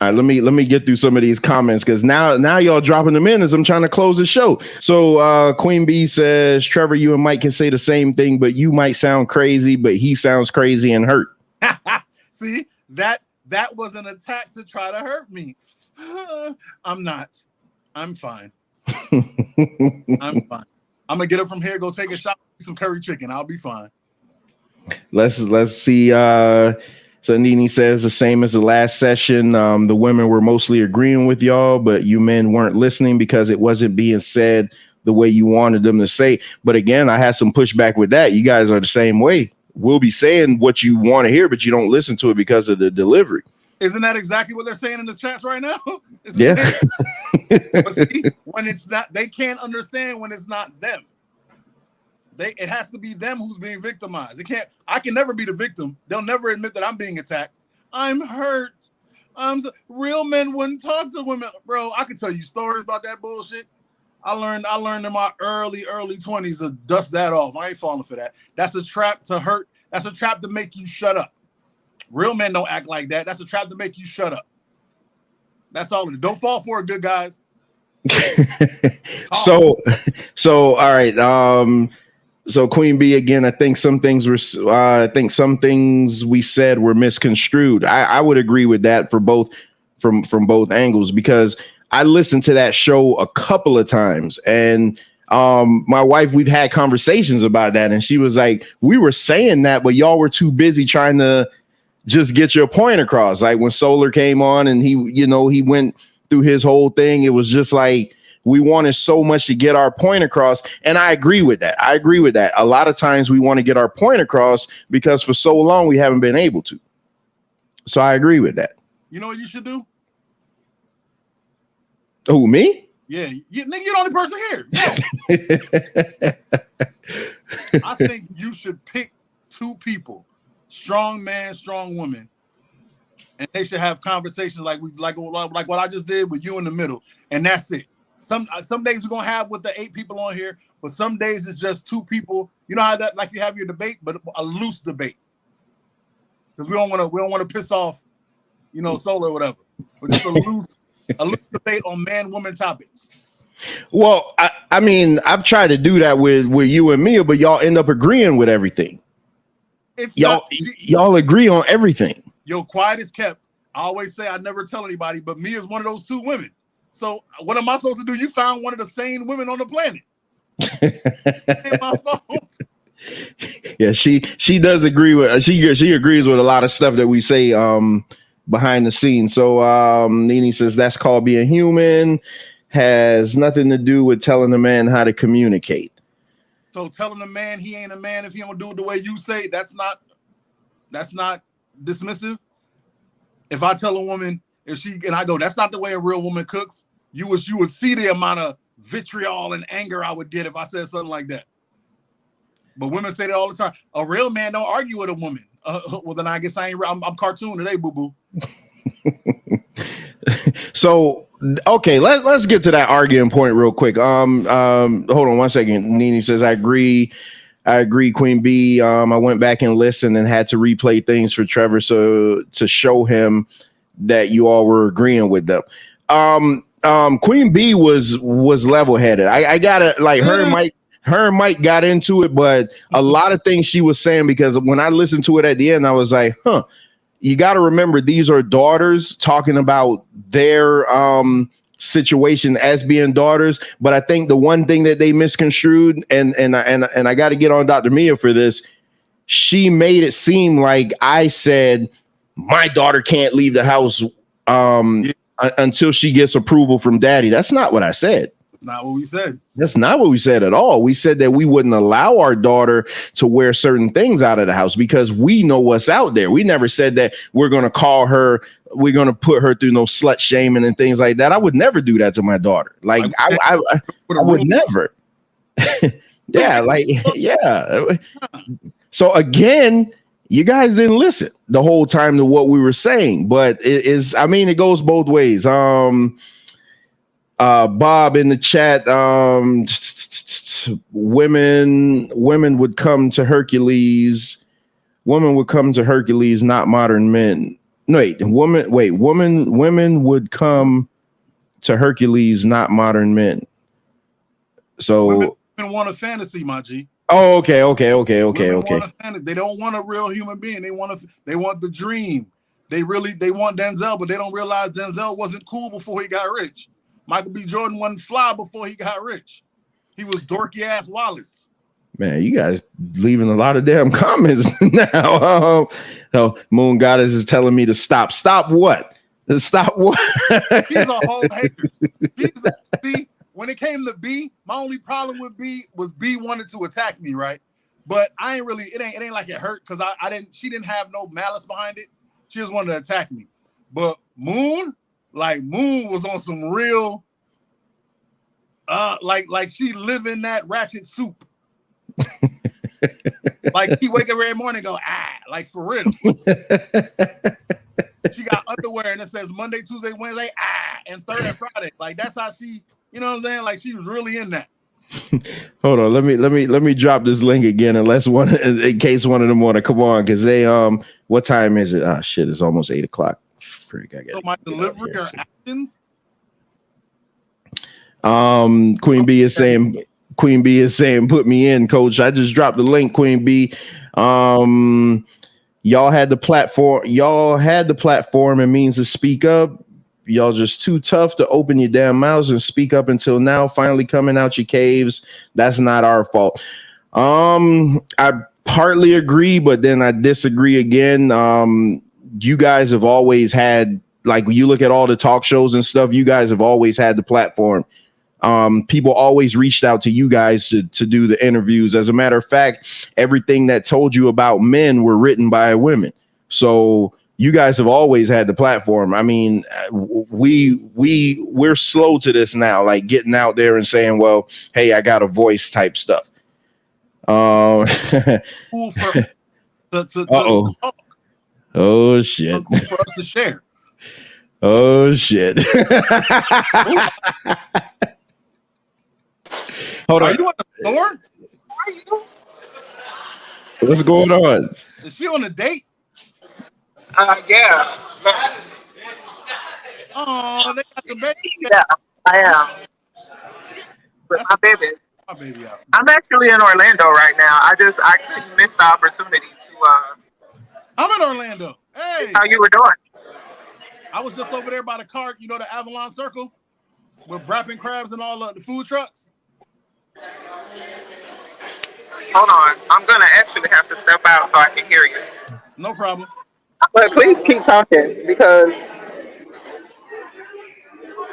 All right, let me get through some of these comments, because now y'all dropping them in as I'm trying to close the show. So Queen Bee says, Trevor, you and Mike can say the same thing, but you might sound crazy, but he sounds crazy and hurt. See, that was an attack to try to hurt me. I'm not. I'm fine. I'm fine. I'm gonna get up from here, go take a shot, some curry chicken. I'll be fine. Let's see. So Nene says the same as the last session. The women were mostly agreeing with y'all, but you men weren't listening because it wasn't being said the way you wanted them to say. But again, I had some pushback with that. You guys are the same way. We'll be saying what you want to hear, but you don't listen to it because of the delivery. Isn't that exactly what they're saying in the chats right now? Yeah. But see, when it's not, they can't understand when it's not them. It has to be them who's being victimized. I can never be the victim. They'll never admit that I'm being attacked. I'm hurt. Real men wouldn't talk to women, bro. I can tell you stories about that bullshit. I learned in my early 20s to dust that off. I ain't falling for that. That's a trap to hurt. That's a trap to make you shut up. Real men don't act like that. That's a trap to make you shut up. That's all. Don't fall for it, good guys. So all right. So Queen B again. I think some things we said were misconstrued. I would agree with that for both from both angles, because I listened to that show a couple of times, and my wife, we've had conversations about that, and she was like, we were saying that, but y'all were too busy trying to just get your point across. Like when Solar came on and he went through his whole thing, it was just like we wanted so much to get our point across. And I agree with that. A lot of times we want to get our point across because for so long we haven't been able to. So I agree with that. You know what you should do? Oh, me? Yeah, you're the only person here. No. I think you should pick two people, strong man, strong woman, and they should have conversations like what I just did with you in the middle, and that's it. Some days we're gonna have with the 8 people on here, but some days it's just 2 people. You know how that, like, you have your debate, but a loose debate, because we don't want to piss off, Solar or whatever. But just a loose debate on man-woman topics. Well, I mean, I've tried to do that with you and Mia, but y'all end up agreeing with everything. Y'all agree on everything. Yo, quiet is kept. I always say I never tell anybody, but Mia's one of those 2 women. So what am I supposed to do? You found one of the sane women on the planet. Ain't my fault. Yeah, she does agree with she agrees with a lot of stuff that we say behind the scenes. So Nene says that's called being human. Has nothing to do with telling a man how to communicate. So telling a man he ain't a man if he don't do it the way you say, that's not dismissive. If I tell a woman, I go, that's not the way a real woman cooks, you would see the amount of vitriol and anger I would get if I said something like that. But women say that all the time. A real man don't argue with a woman. Well, then I guess I'm cartoon today, boo-boo. So, okay, let's get to that arguing point real quick. Hold on one second. Nene says, I agree, Queen B. I went back and listened and had to replay things for Trevor to show him that you all were agreeing with them. Queen B was level-headed. I gotta, like, her and Mike got into it, but a lot of things she was saying, because when I listened to it at the end, I was like, you got to remember, these are daughters talking about their situation as being daughters. But I think the one thing that they misconstrued, and I got to get on Dr. Mia for this, she made it seem like I said my daughter can't leave the house until she gets approval from daddy. That's not what I said. Not what we said. That's not what we said at all. We said that we wouldn't allow our daughter to wear certain things out of the house because we know what's out there. We never said that we're going to call her, we're going to put her through no slut shaming and things like that. I would never do that to my daughter. Like I would never. Yeah. Like, yeah. So again, you guys didn't listen the whole time to what we were saying, but it goes both ways. Bob in the chat, women would come to Hercules. Women would come to Hercules, not modern men. Women would come to Hercules, not modern men. So women want a fantasy, my G. Oh, okay. They don't want a real human being. They want the dream. They want Denzel, but they don't realize Denzel wasn't cool before he got rich. Michael B. Jordan wasn't fly before he got rich. He was dorky ass Wallace. Man, you guys leaving a lot of damn comments now. So Moon Goddess is telling me to stop. Stop what? Stop what? He's a whole hater. See, when it came to B, my only problem with B was B wanted to attack me, right? But I ain't really, it ain't like it hurt because she didn't have no malice behind it. She just wanted to attack me. But Moon was on some real, like she live in that ratchet soup. Like he wake up every morning and go, like for real. She got underwear and it says Monday, Tuesday, Wednesday, and Thursday and Friday. Like that's how she, you know what I'm saying? Like she was really in that. Hold on, let me drop this link again, unless in case one of them want to come on, because they what time is it? Shit, it's almost 8:00. Freak, I got so my delivery or actions. Queen B is saying, put me in, coach. I just dropped the link, Queen B. Y'all had the platform and means to speak up. Y'all just too tough to open your damn mouths and speak up until now, finally coming out your caves. That's not our fault. I partly agree, but then I disagree again. You guys have always had, like, you look at all the talk shows and stuff, you guys have always had the platform. People always reached out to you guys to do the interviews. As a matter of fact, everything that told you about men were written by women. So you guys have always had the platform. I mean, we're slow to this now, like getting out there and saying, well, hey, I got a voice type stuff. Cool for oh shit. Cool for us to share. Oh shit. Hold on. Are you at the store? What's going on? Is she on a date? Yeah. Oh, they got the baby. Yeah, I am. But my baby. My baby out. I'm actually in Orlando right now. I couldn't miss the opportunity to I'm in Orlando. Hey. how you were doing. I was just over there by the cart, you know, the Avalon Circle with Brapping Crabs and all the food trucks. Hold on. I'm gonna actually have to step out so I can hear you. No problem. But please keep talking because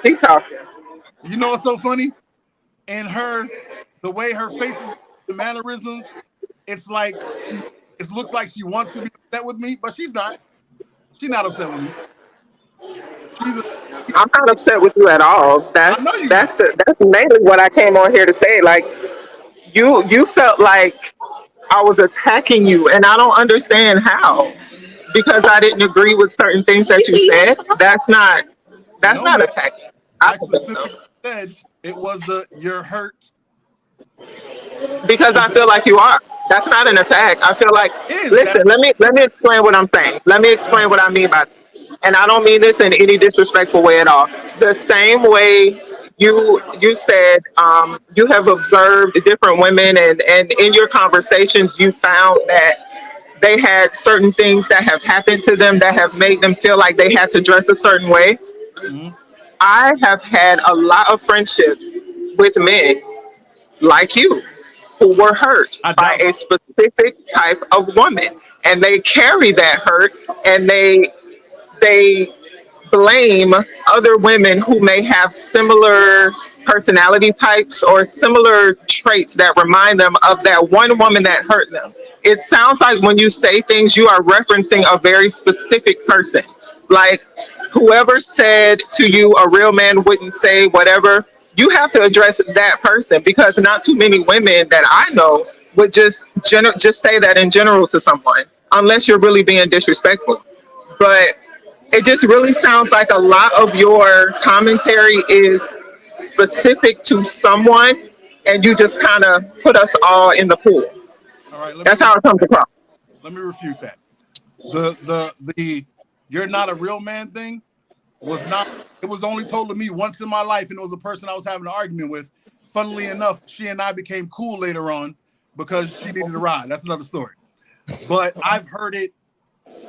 keep talking. You know what's so funny? And the way her face is, the mannerisms, it's like, it looks like she wants to be upset with me, but she's not. She's not upset with me. I'm not upset with you at all. That's mainly what I came on here to say. Like you felt like I was attacking you, and I don't understand how. Because I didn't agree with certain things that you said. That's not attacking. I specifically said it was you're hurt. Because I feel like you are. That's not an attack. I feel like listen, let me explain what I'm saying. Let me explain what I mean by that. And I don't mean this in any disrespectful way at all. The same way you said you have observed different women and in your conversations you found that they had certain things that have happened to them that have made them feel like they had to dress a certain way. Mm-hmm. I have had a lot of friendships with men like you who were hurt by a specific type of woman. And they carry that hurt and they blame other women who may have similar personality types or similar traits that remind them of that one woman that hurt them. It sounds like when you say things, you are referencing a very specific person. Like whoever said to you, a real man wouldn't say whatever, you have to address that person because not too many women that I know would just say that in general to someone, unless you're really being disrespectful. But it just really sounds like a lot of your commentary is specific to someone, and you just kind of put us all in the pool. All right, that's how it comes across. Let me refute that. The "you're not a real man" thing was not. It was only told to me once in my life, and it was a person I was having an argument with. Funnily enough, she and I became cool later on because she needed a ride. That's another story. But I've heard it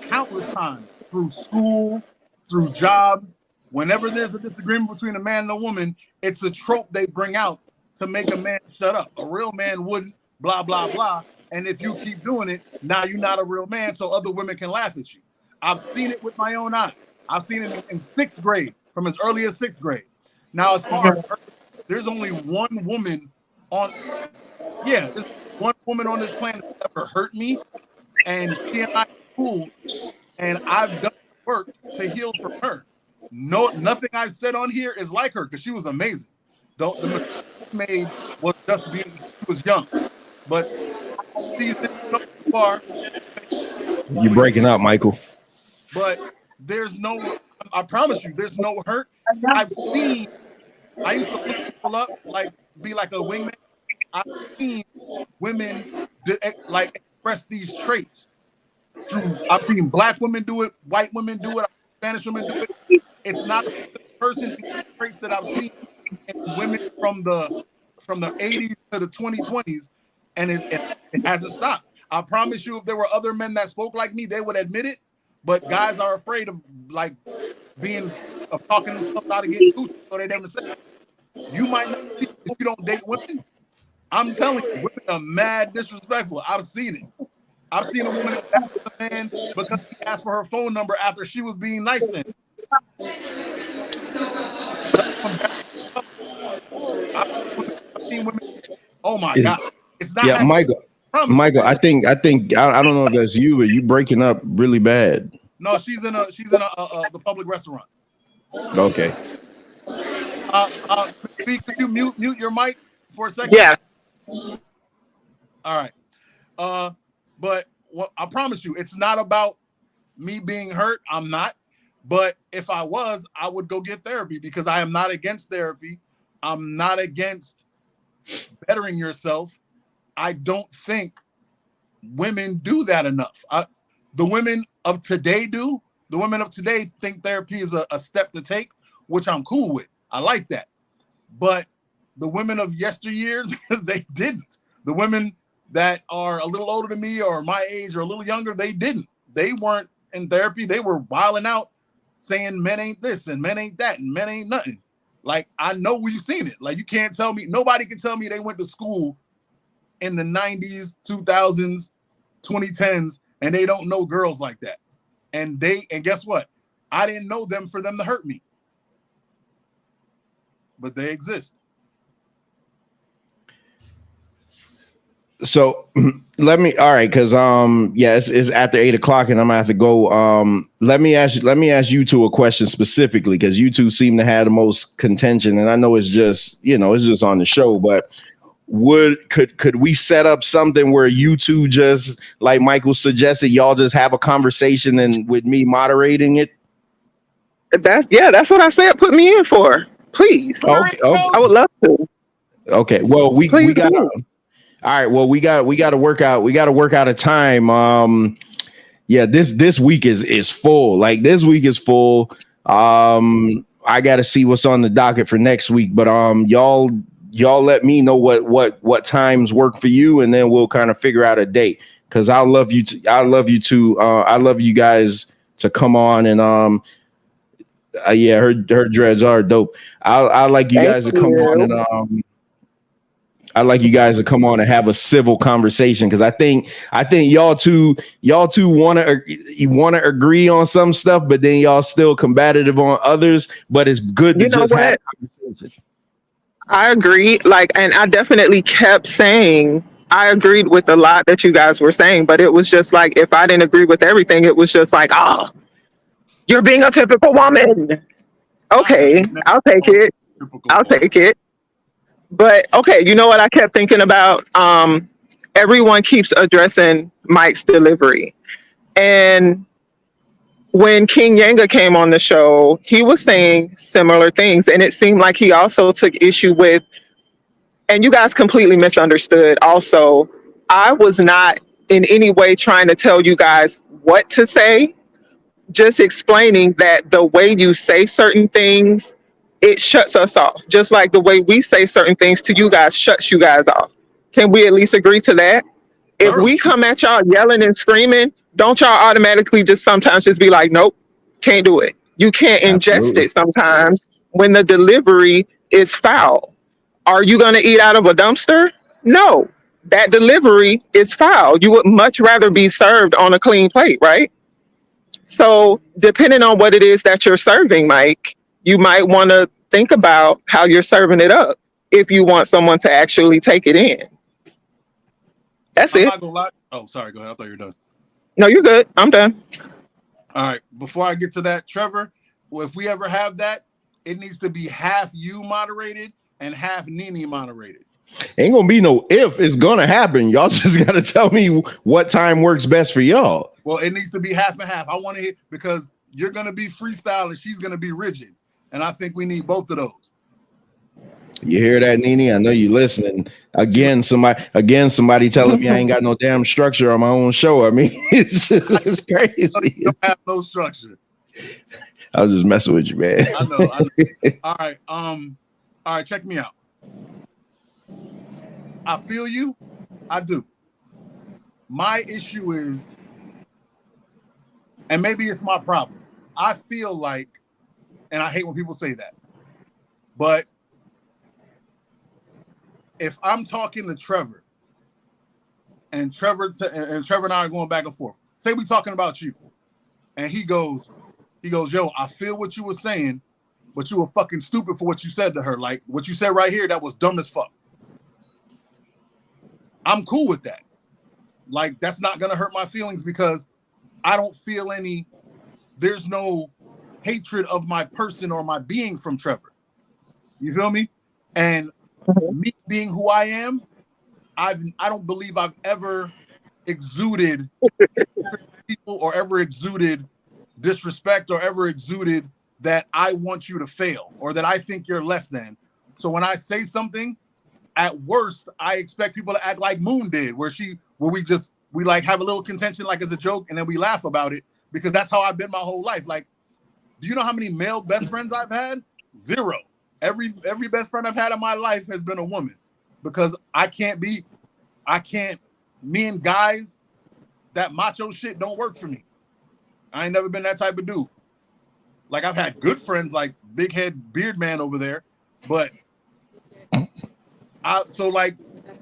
countless times through school, through jobs. Whenever there's a disagreement between a man and a woman, it's a trope they bring out to make a man shut up. A real man wouldn't blah, blah, blah. And if you keep doing it, now you're not a real man, so other women can laugh at you. I've seen it with my own eyes. I've seen it in 6th grade, from as early as 6th grade. Now, as far as her, there's only one woman on, there's one woman on this planet who ever hurt me, and she and I are cool, and I've done work to heal from her. No, nothing I've said on here is like her, because she was amazing. The mistake she made was just being, she was young. But she's so far. You're breaking up, Michael. But there's no, I promise you, there's no hurt. I used to look people up, like, be like a wingman. I've seen women express these traits. I've seen black women do it, white women do it, Spanish women do it. It's not the person traits that I've seen in women from the 80s to the 2020s, and it hasn't stopped. I promise you, if there were other men that spoke like me, they would admit it. But guys are afraid of talking themselves out of getting coochie, so they never say it. You might not see it if you don't date women. I'm telling you, women are mad disrespectful. I've seen it. I've seen a woman ask a man because he asked for her phone number after she was being nice to him. I've seen women. Oh my God! It's not. Yeah, Michael. I think I don't know if that's you, but you breaking up really bad. No, she's in the public restaurant. Okay. Could you mute your mic for a second? Yeah. All right. But I promise you, it's not about me being hurt. I'm not. But if I was, I would go get therapy, because I am not against therapy. I'm not against bettering yourself. I don't think women do that enough. The women of today do. The women of today think therapy is a step to take, which I'm cool with. I like that. But the women of yesteryear, they didn't. The women that are a little older than me or my age or a little younger, they didn't. They weren't in therapy. They were wilding out, saying men ain't this and men ain't that and men ain't nothing. Like, I know we've seen it. Like, you can't tell me, nobody can tell me they went to school in the 90s, 2000s, 2010s, and they don't know girls like that. And guess what? I didn't know them for them to hurt me. But they exist. So all right, because it's after 8 o'clock and I'm gonna have to go. Let me ask you two a question specifically, because you two seem to have the most contention, and I know it's just on the show, but could we set up something where you two, just like Michael suggested, y'all just have a conversation and with me moderating it? That's what I said. Put me in for, please. Okay. I would love to. Okay. Well, we got. All right. Well, we got to work out. We got to work out a time. This week is full. Like, this week is full. I got to see what's on the docket for next week. But y'all let me know what times work for you, and then we'll kind of figure out a date. Because I love you guys to come on, and her dreads are dope. I like you guys to come on, and I like you guys to come on and have a civil conversation, because I think y'all two want to agree on some stuff, but then y'all still combative on others. But it's good to just have a conversation. I agree. And I definitely kept saying I agreed with a lot that you guys were saying, but it was just like, if I didn't agree with everything, it was just like, you're being a typical woman. Okay, I'll take it. But okay, you know what I kept thinking about? Everyone keeps addressing Mike's delivery. And when King Yanga came on the show, he was saying similar things. And it seemed like he also took issue with, and you guys completely misunderstood also, I was not in any way trying to tell you guys what to say, just explaining that the way you say certain things, it shuts us off. Just like the way we say certain things to you guys shuts you guys off. Can we at least agree to that? If we come at y'all yelling and screaming, don't y'all automatically just sometimes just be like, nope, can't do it. You can't ingest it sometimes when the delivery is foul. Are you going to eat out of a dumpster? No. that delivery is foul. You would much rather be served on a clean plate, right? So, depending on what it is that you're serving, Mike, you might want to think about how you're serving it up if you want someone to actually take it in. That's I'm it. not gonna lie. Oh, sorry. Go ahead. I thought you were done. No, you're good. I'm done. All right. Before I get to that, Trevor, well, if we ever have that, it needs to be half you moderated and half Nene moderated. Ain't gonna be no if, it's gonna happen. Y'all just gotta tell me what time works best for y'all. Well, it needs to be half and half. I want to hear, because you're gonna be freestyle and she's gonna be rigid, and I think we need both of those. You hear that, Nene? I know you listening. Again, somebody telling me I ain't got no damn structure on my own show. I mean, it's crazy. You don't have no structure. I was just messing with you, man. I know. All right. Check me out. I feel you. I do. My issue is, and maybe it's my problem, I feel like, and I hate when people say that, but if I'm talking to Trevor, and Trevor and I are going back and forth, say we talking about you, and he goes, yo, I feel what you were saying, but you were fucking stupid for what you said to her. Like what you said right here, that was dumb as fuck. I'm cool with that. Like, that's not gonna hurt my feelings because I don't feel there's no hatred of my person or my being from Trevor. You feel me? And me being who I am, I don't believe I've ever exuded people or ever exuded disrespect or ever exuded that I want you to fail or that I think you're less than. So when I say something, at worst, I expect people to act like Moon did, where we like have a little contention like as a joke and then we laugh about it, because that's how I've been my whole life. Like, do you know how many male best friends I've had? Zero. Every best friend I've had in my life has been a woman, because me and guys, that macho shit don't work for me. I ain't never been that type of dude. Like, I've had good friends like Big Head Beard Man over there, but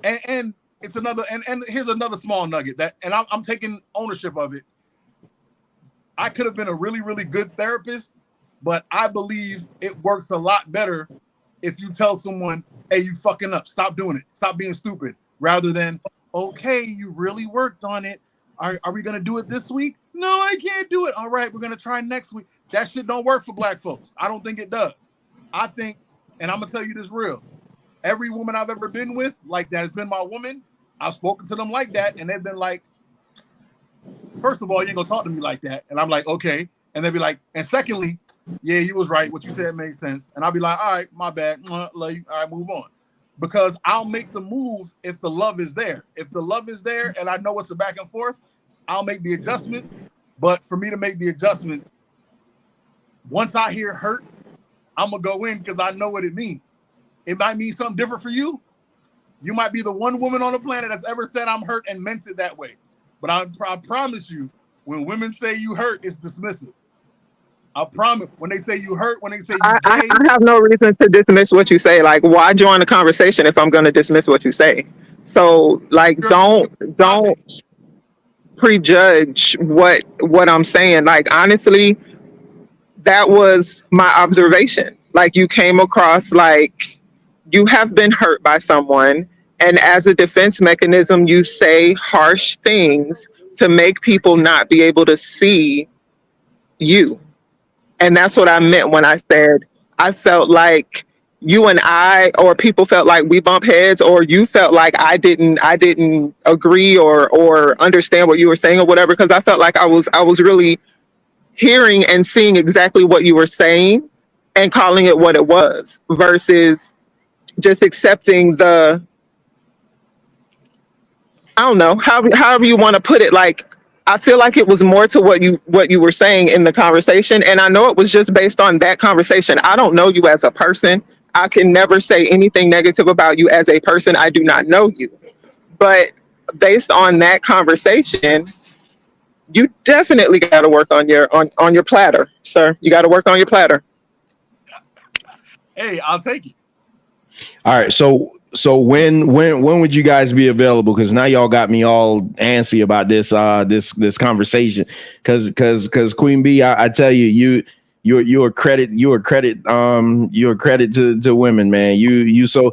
and it's another, and here's another small nugget that, and I'm taking ownership of it. I could have been a really, really good therapist, but I believe it works a lot better if you tell someone, hey, you fucking up, stop doing it, stop being stupid, rather than, okay, you really worked on it. Are we gonna do it this week? No, I can't do it. All right, we're gonna try next week. That shit don't work for black folks. I don't think it does. I think, and I'm gonna tell you this real, every woman I've ever been with, like that has been my woman, I've spoken to them like that, and they've been like, first of all, you ain't gonna talk to me like that. And I'm like, okay. And they'd be like, and secondly, yeah, you was right. What you said made sense. And I'll be like, all right, my bad. Love you. All right, move on. Because I'll make the move if the love is there. If the love is there and I know it's a back and forth, I'll make the adjustments. But for me to make the adjustments, once I hear hurt, I'm gonna go in because I know what it means. It might mean something different for you. You might be the one woman on the planet that's ever said I'm hurt and meant it that way. But I promise you, when women say you hurt, it's dismissive. I promise. When they say you hurt, when they say you I have no reason to dismiss what you say. Like, why join the conversation if I'm going to dismiss what you say? So, like, don't prejudge what I'm saying. Like, honestly, that was my observation. Like, you came across like you have been hurt by someone, and as a defense mechanism, you say harsh things to make people not be able to see you. And that's what I meant when I said I felt like you and I, or people felt like we bump heads, or you felt like I didn't agree or understand what you were saying or whatever, because I felt like I was really hearing and seeing exactly what you were saying and calling it what it was, versus just accepting the, I don't know, however you want to put it. Like, I feel like it was more to what you were saying in the conversation, and I know it was just based on that conversation. I don't know you as a person. I can never say anything negative about you as a person. I do not know you. But based on that conversation, you definitely got to work on your platter, sir. You got to work on your platter. Hey, I'll take it. All right, so when would you guys be available? Because now y'all got me all antsy about this conversation. Because Queen B, I tell you, you're a credit to women, man. You serve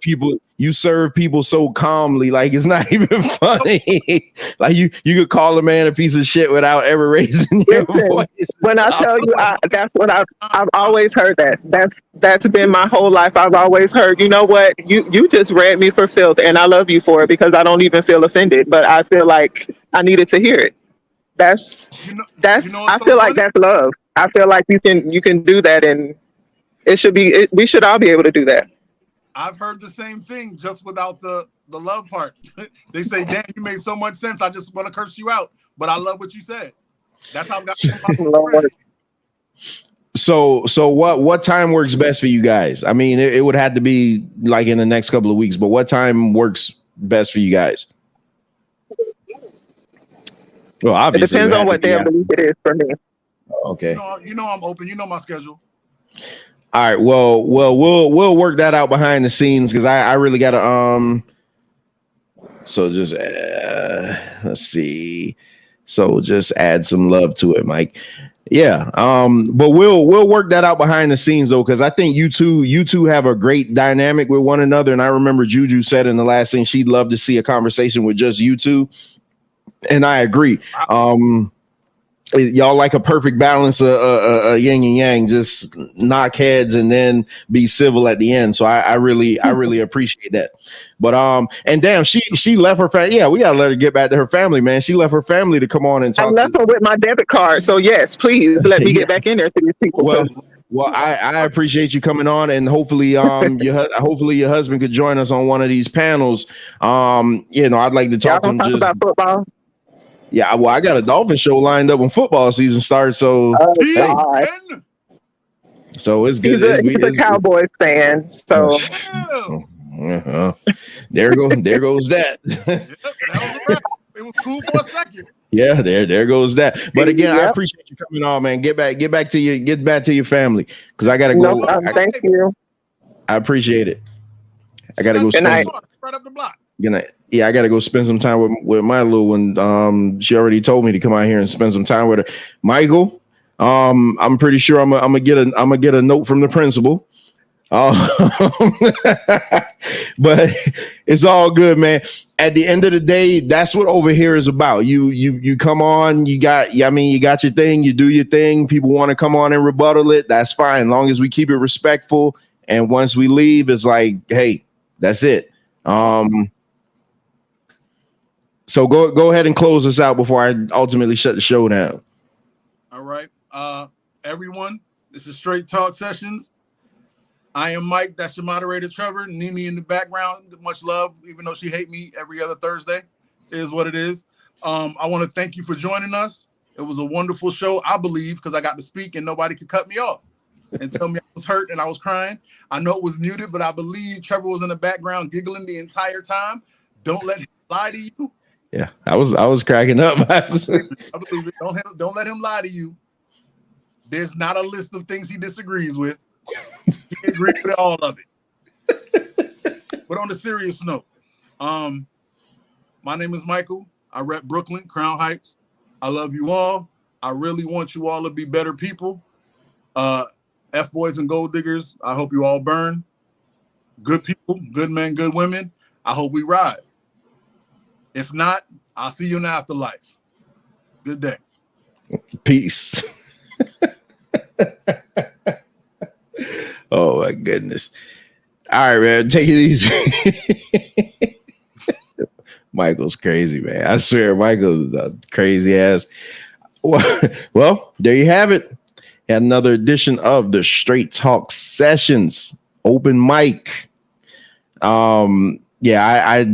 people. You serve people so calmly, like it's not even funny. Like you could call a man a piece of shit without ever raising your voice. When I tell you, that's what I've always heard. That's been my whole life. I've always heard, you know what, you just read me for filth, and I love you for it because I don't even feel offended, but I feel like I needed to hear it. I feel like that's love. I feel like you can do that, and we should all be able to do that. I've heard the same thing, just without the love part. They say, "Damn, you made so much sense. I just want to curse you out, but I love what you said." That's how I've got. So what time works best for you guys? I mean, it would have to be like in the next couple of weeks, but what time works best for you guys? Well, obviously, it depends on what day of the week it is for me. Okay. You know I'm open. You know my schedule. All right. Well, we'll work that out behind the scenes because I really gotta So just let's see. So just add some love to it, Mike. Yeah. But we'll work that out behind the scenes though, because I think you two have a great dynamic with one another. And I remember Juju said in the last thing she'd love to see a conversation with just you two, and I agree. Y'all like a perfect balance of yin and yang, just knock heads and then be civil at the end. So I really appreciate that. But and damn, she left her family. Yeah, we gotta let her get back to her family, man. She left her family to come on and talk. I left her with my debit card. So yes, please let me get back in there to these people. Well, I appreciate you coming on, and hopefully your husband could join us on one of these panels. I'd like to talk to him about football. Yeah, well, I got a Dolphin show lined up when football season starts, so so it's good. He's a Cowboys fan, so there goes that. It was cool for a second. Yeah, there goes that. But again, I appreciate you coming on, man. Get back to your family because I gotta go. Thank you. I appreciate it. I gotta go. Right up the block. I gotta go spend some time with my little one. She already told me to come out here and spend some time with her. Michael, I'm pretty sure I'm gonna get a note from the principal. But it's all good, man. At the end of the day, that's what over here is about. You come on, you got your thing, you do your thing. People want to come on and rebuttal it. That's fine, long as we keep it respectful. And once we leave, it's like, hey, that's it. So go ahead and close us out before I ultimately shut the show down. All right. Everyone, this is Straight Talk Sessions. I am Mike. That's your moderator, Trevor. Nene in the background. Much love, even though she hate me every other Thursday. It is what it is. I want to thank you for joining us. It was a wonderful show, I believe, because I got to speak and nobody could cut me off and tell me I was hurt and I was crying. I know it was muted, but I believe Trevor was in the background giggling the entire time. Don't let him lie to you. Yeah, I was cracking up. I believe it. Don't let him lie to you. There's not a list of things he disagrees with. He agrees with all of it. But on a serious note, my name is Michael. I rep Brooklyn, Crown Heights. I love you all. I really want you all to be better people. F-boys and gold diggers, I hope you all burn. Good people, good men, good women. I hope we ride. If not, I'll see you in the afterlife. Good day. Peace. Oh my goodness. All right, man. Take it easy. Michael's crazy, man. I swear Michael's a crazy ass. Well, there you have it. Another edition of the Straight Talk Sessions. Open mic. Yeah,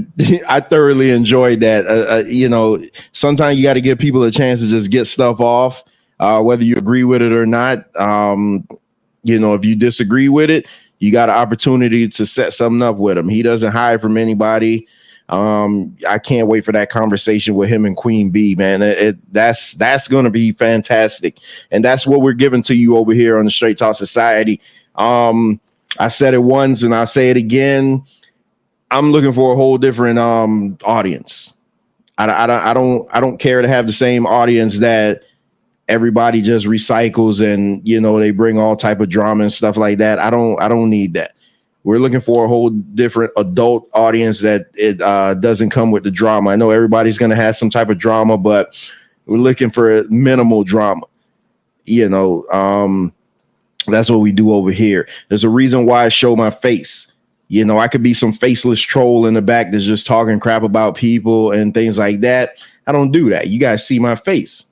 I thoroughly enjoyed that. Sometimes you got to give people a chance to just get stuff off, whether you agree with it or not. If you disagree with it, you got an opportunity to set something up with him. He doesn't hide from anybody. I can't wait for that conversation with him and Queen B, man. That's going to be fantastic. And that's what we're giving to you over here on the Straight Talk Society. I said it once and I'll say it again. I'm looking for a whole different audience. I don't care to have the same audience that everybody just recycles and, you know, they bring all type of drama and stuff like that. I don't need that. We're looking for a whole different adult audience that it doesn't come with the drama. I know everybody's going to have some type of drama, but we're looking for minimal drama. You know, that's what we do over here. There's a reason why I show my face. You know, I could be some faceless troll in the back that's just talking crap about people and things like that. I don't do that. You guys see my face.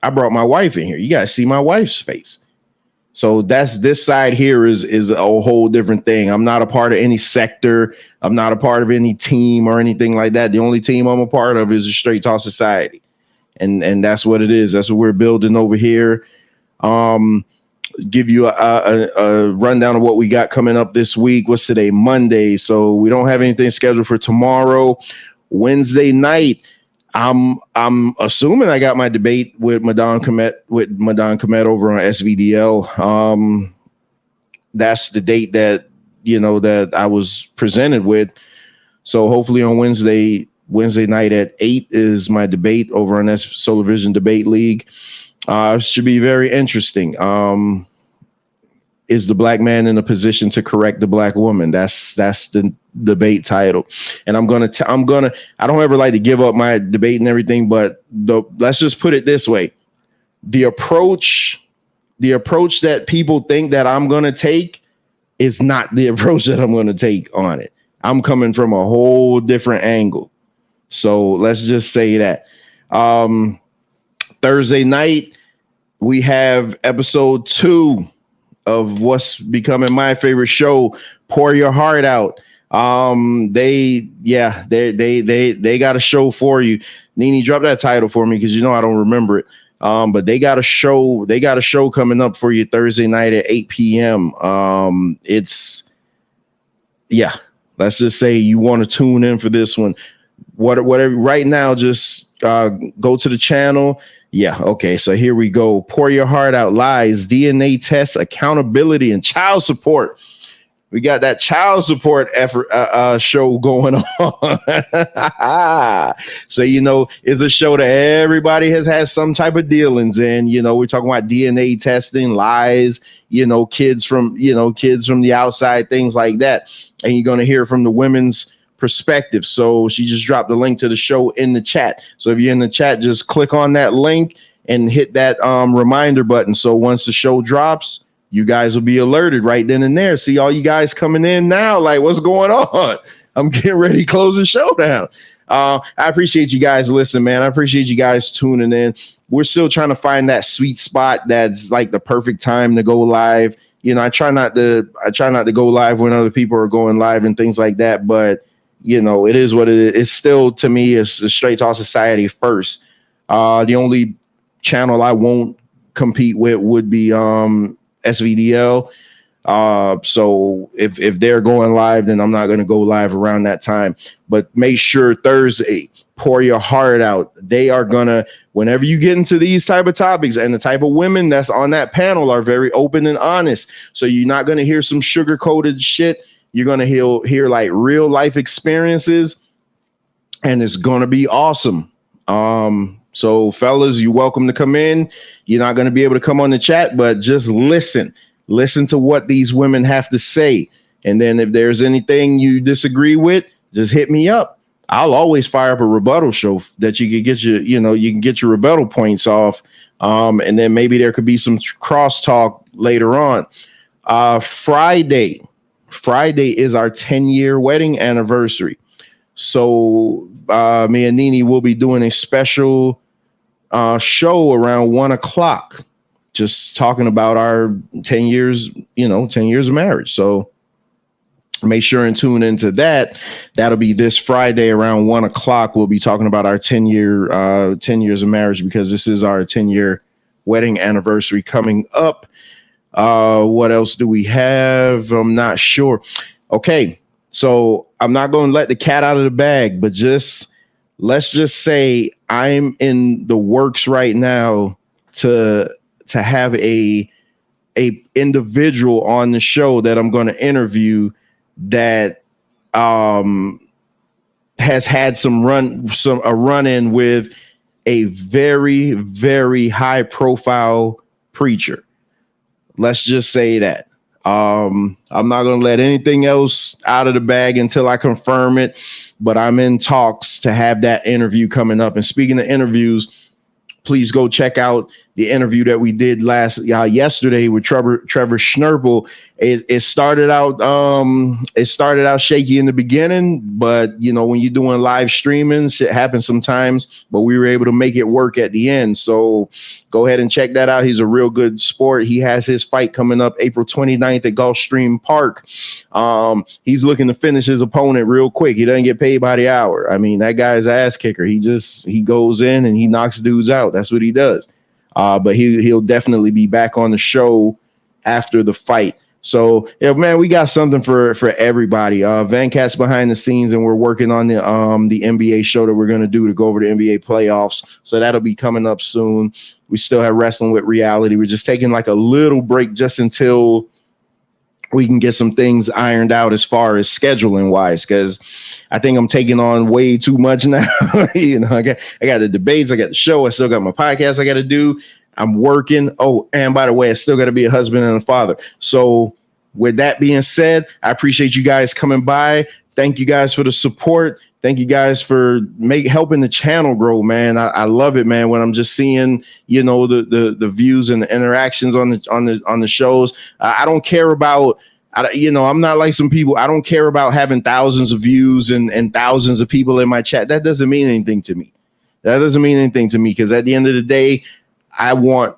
I brought my wife in here. You guys see my wife's face. So this side here is a whole different thing. I'm not a part of any sector. I'm not a part of any team or anything like that. The only team I'm a part of is the Straight Talk Society. And that's what it is. That's what we're building over here. Give you a rundown of what we got coming up this week. What's today? Monday. So we don't have anything scheduled for tomorrow. Wednesday night, I'm assuming I got my debate with Madan Komet over on SVDL. That's the date that, you know, that I was presented with. So hopefully on Wednesday night at 8 is my debate over on Solar Vision Debate League. Should be very interesting. Is the black man in a position to correct the black woman? That's the debate title. And I don't ever like to give up my debate and everything, but let's just put it this way. The approach that people think that I'm going to take is not the approach that I'm going to take on it. I'm coming from a whole different angle. So let's just say that. Thursday night, we have episode 2 of what's becoming my favorite show, Pour Your Heart Out. They got a show for you. Nene, drop that title for me because you know I don't remember it. But they got a show coming up for you Thursday night at 8 p.m. Let's just say you want to tune in for this one. Whatever right now, just go to the channel. Yeah, okay, so here we go. Pour Your Heart Out, lies, DNA tests, accountability, and child support. We got that child support effort show going on. So, you know, it's a show that everybody has had some type of dealings in. You know, we're talking about DNA testing, lies, you know, kids from the outside, things like that. And you're going to hear from the women's perspective. So she just dropped the link to the show in the chat. So if you're in the chat, just click on that link and hit that reminder button. So once the show drops, you guys will be alerted right then and there. See all you guys coming in now, like what's going on? I'm getting ready to close the show down. I appreciate you guys listening, man. I appreciate you guys tuning in. We're still trying to find that sweet spot that's like the perfect time to go live. You know, I try not to go live when other people are going live and things like that, but you know, it is what it is. It's still, to me, it's the Straight Talk Society first. The only channel I won't compete with would be SVDL. So if they're going live, then I'm not going to go live around that time. But make sure Thursday, Pour Your Heart Out. They are going to, whenever you get into these type of topics, and the type of women that's on that panel are very open and honest. So you're not going to hear some sugar-coated shit. You're going to hear like real life experiences, and it's going to be awesome. So fellas, you're welcome to come in. You're not going to be able to come on the chat, but just listen to what these women have to say. And then if there's anything you disagree with, just hit me up. I'll always fire up a rebuttal show that you can get your rebuttal points off. And then maybe there could be some crosstalk later on. Friday is our 10-year wedding anniversary. So me and Nene will be doing a special show around 1:00, just talking about our 10 years, 10 years of marriage. So make sure and tune into that. That'll be this Friday around 1:00. We'll be talking about our 10 years of marriage, because this is our 10-year wedding anniversary coming up. What else do we have? I'm not sure. Okay, so I'm not going to let the cat out of the bag, but let's just say I'm in the works right now to have a a individual on the show that I'm going to interview that has had a run-in with a very, very high profile preacher. Let's just say that. I'm not going to let anything else out of the bag until I confirm it, but I'm in talks to have that interview coming up. And speaking of interviews, please go check out the interview that we did yesterday with Trevor Schnurple. It started out shaky in the beginning, but you know, when you're doing live streaming, shit happens sometimes, but we were able to make it work at the end. So go ahead and check that out. He's a real good sport. He has his fight coming up April 29th at Gulfstream Park. He's looking to finish his opponent real quick. He doesn't get paid by the hour. I mean, that guy's an ass kicker. He goes in and he knocks dudes out. That's what he does. But he'll definitely be back on the show after the fight. So, yeah, man, we got something for everybody. Van Cat's behind the scenes, and we're working on the NBA show that we're going to do to go over the NBA playoffs. So that'll be coming up soon. We still have Wrestling with Reality. We're just taking like a little break just until we can get some things ironed out as far as scheduling wise, because I think I'm taking on way too much now. You know, I got the debates, I got the show, I still got my podcast I got to do. I'm working. Oh, and by the way, I still got to be a husband and a father. So with that being said, I appreciate you guys coming by. Thank you guys for the support. Thank you guys for helping the channel grow, man. I love it, man. When I'm just seeing, you know, the views and the interactions on the shows. I don't care about, I'm not like some people. I don't care about having thousands of views and thousands of people in my chat. That doesn't mean anything to me. Because at the end of the day, I want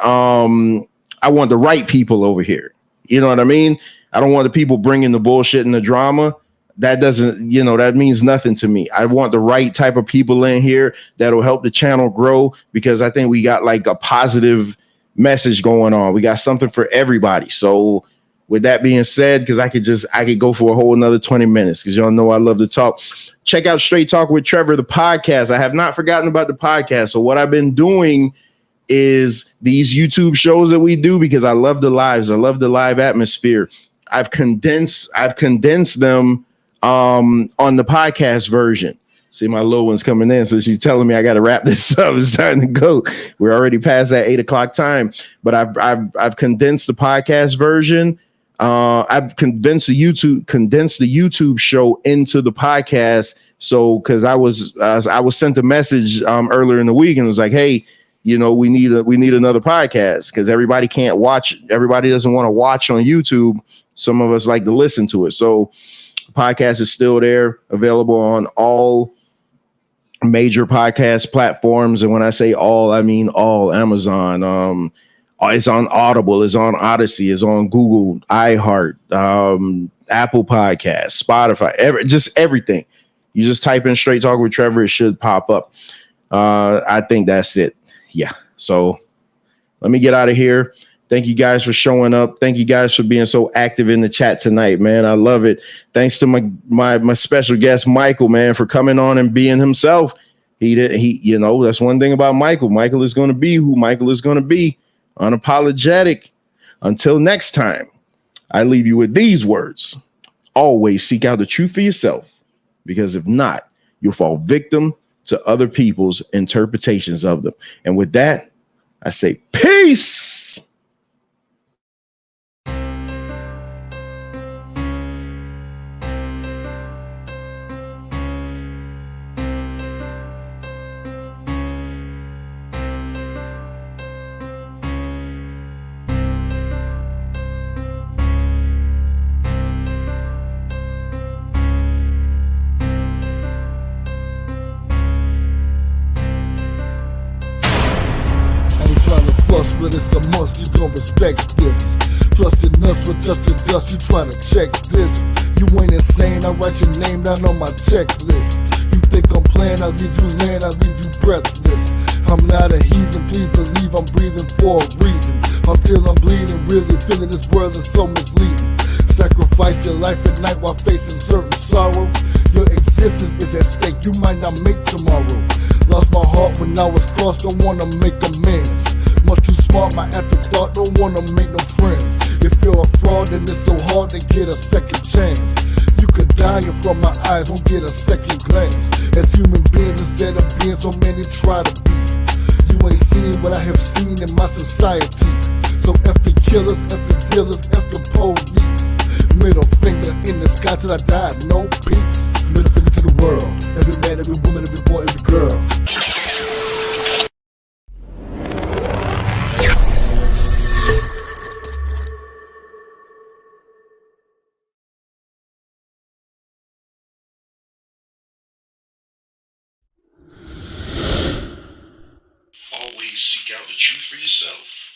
the right people over here. You know what I mean? I don't want the people bringing the bullshit and the drama. That doesn't, that means nothing to me. I want the right type of people in here that'll help the channel grow, because I think we got like a positive message going on. We got something for everybody. So with that being said, because I could go for a whole another 20 minutes, because y'all know I love to talk. Check out Straight Talk with Trevor, the podcast. I have not forgotten about the podcast. So what I've been doing is these YouTube shows that we do, because I love the lives. I love the live atmosphere. I've condensed them on the podcast version. See, my little one's coming in, so she's telling me I got to wrap this up. It's time to go. We're already past that 8:00 time, but I've condensed the podcast version. I've condensed the YouTube show into the podcast. So, because I was sent a message earlier in the week and was like, hey, we need another podcast, because everybody can't watch. Everybody doesn't want to watch on YouTube. Some of us like to listen to it. So the podcast is still there, available on all major podcast platforms. And when I say all, I mean all. Amazon, it's on Audible, it's on Odyssey, it's on Google, iHeart, Apple Podcasts, Spotify, everything. You just type in Straight Talk with Trevor, it should pop up. I think that's it. Yeah. So let me get out of here. Thank you guys for showing up. Thank you guys for being so active in the chat tonight, man. I love it. Thanks to my special guest, Michael, man, for coming on and being himself. That's one thing about Michael. Michael is going to be who Michael is going to be. Unapologetic. Until next time, I leave you with these words. Always seek out the truth for yourself, because if not, you'll fall victim to other people's interpretations of them. And with that, I say peace. But it's a must, you gon' respect this. Plus your nuts will touch the dust, you tryna check this. You ain't insane, I write your name down on my checklist. You think I'm playing, I leave you laying, I leave you breathless. I'm not a heathen, please believe I'm breathing for a reason. Until I'm bleeding, really feeling this world is so misleading. Sacrifice your life at night while facing certain sorrow. Your existence is at stake, you might not make tomorrow. Lost my heart when I was crossed, don't wanna make amends. Much too smart, my afterthought, don't wanna make no friends. If you're a fraud, then it's so hard to get a second chance. You could die from my eyes, won't get a second glance. As human beings, instead of being so many try to be. You ain't seen what I have seen in my society. So F the killers, F the dealers, F the police. Middle finger in the sky till I die, no peace. Middle finger to the world. Every man, every woman, every boy, every girl. Always seek out the truth for yourself.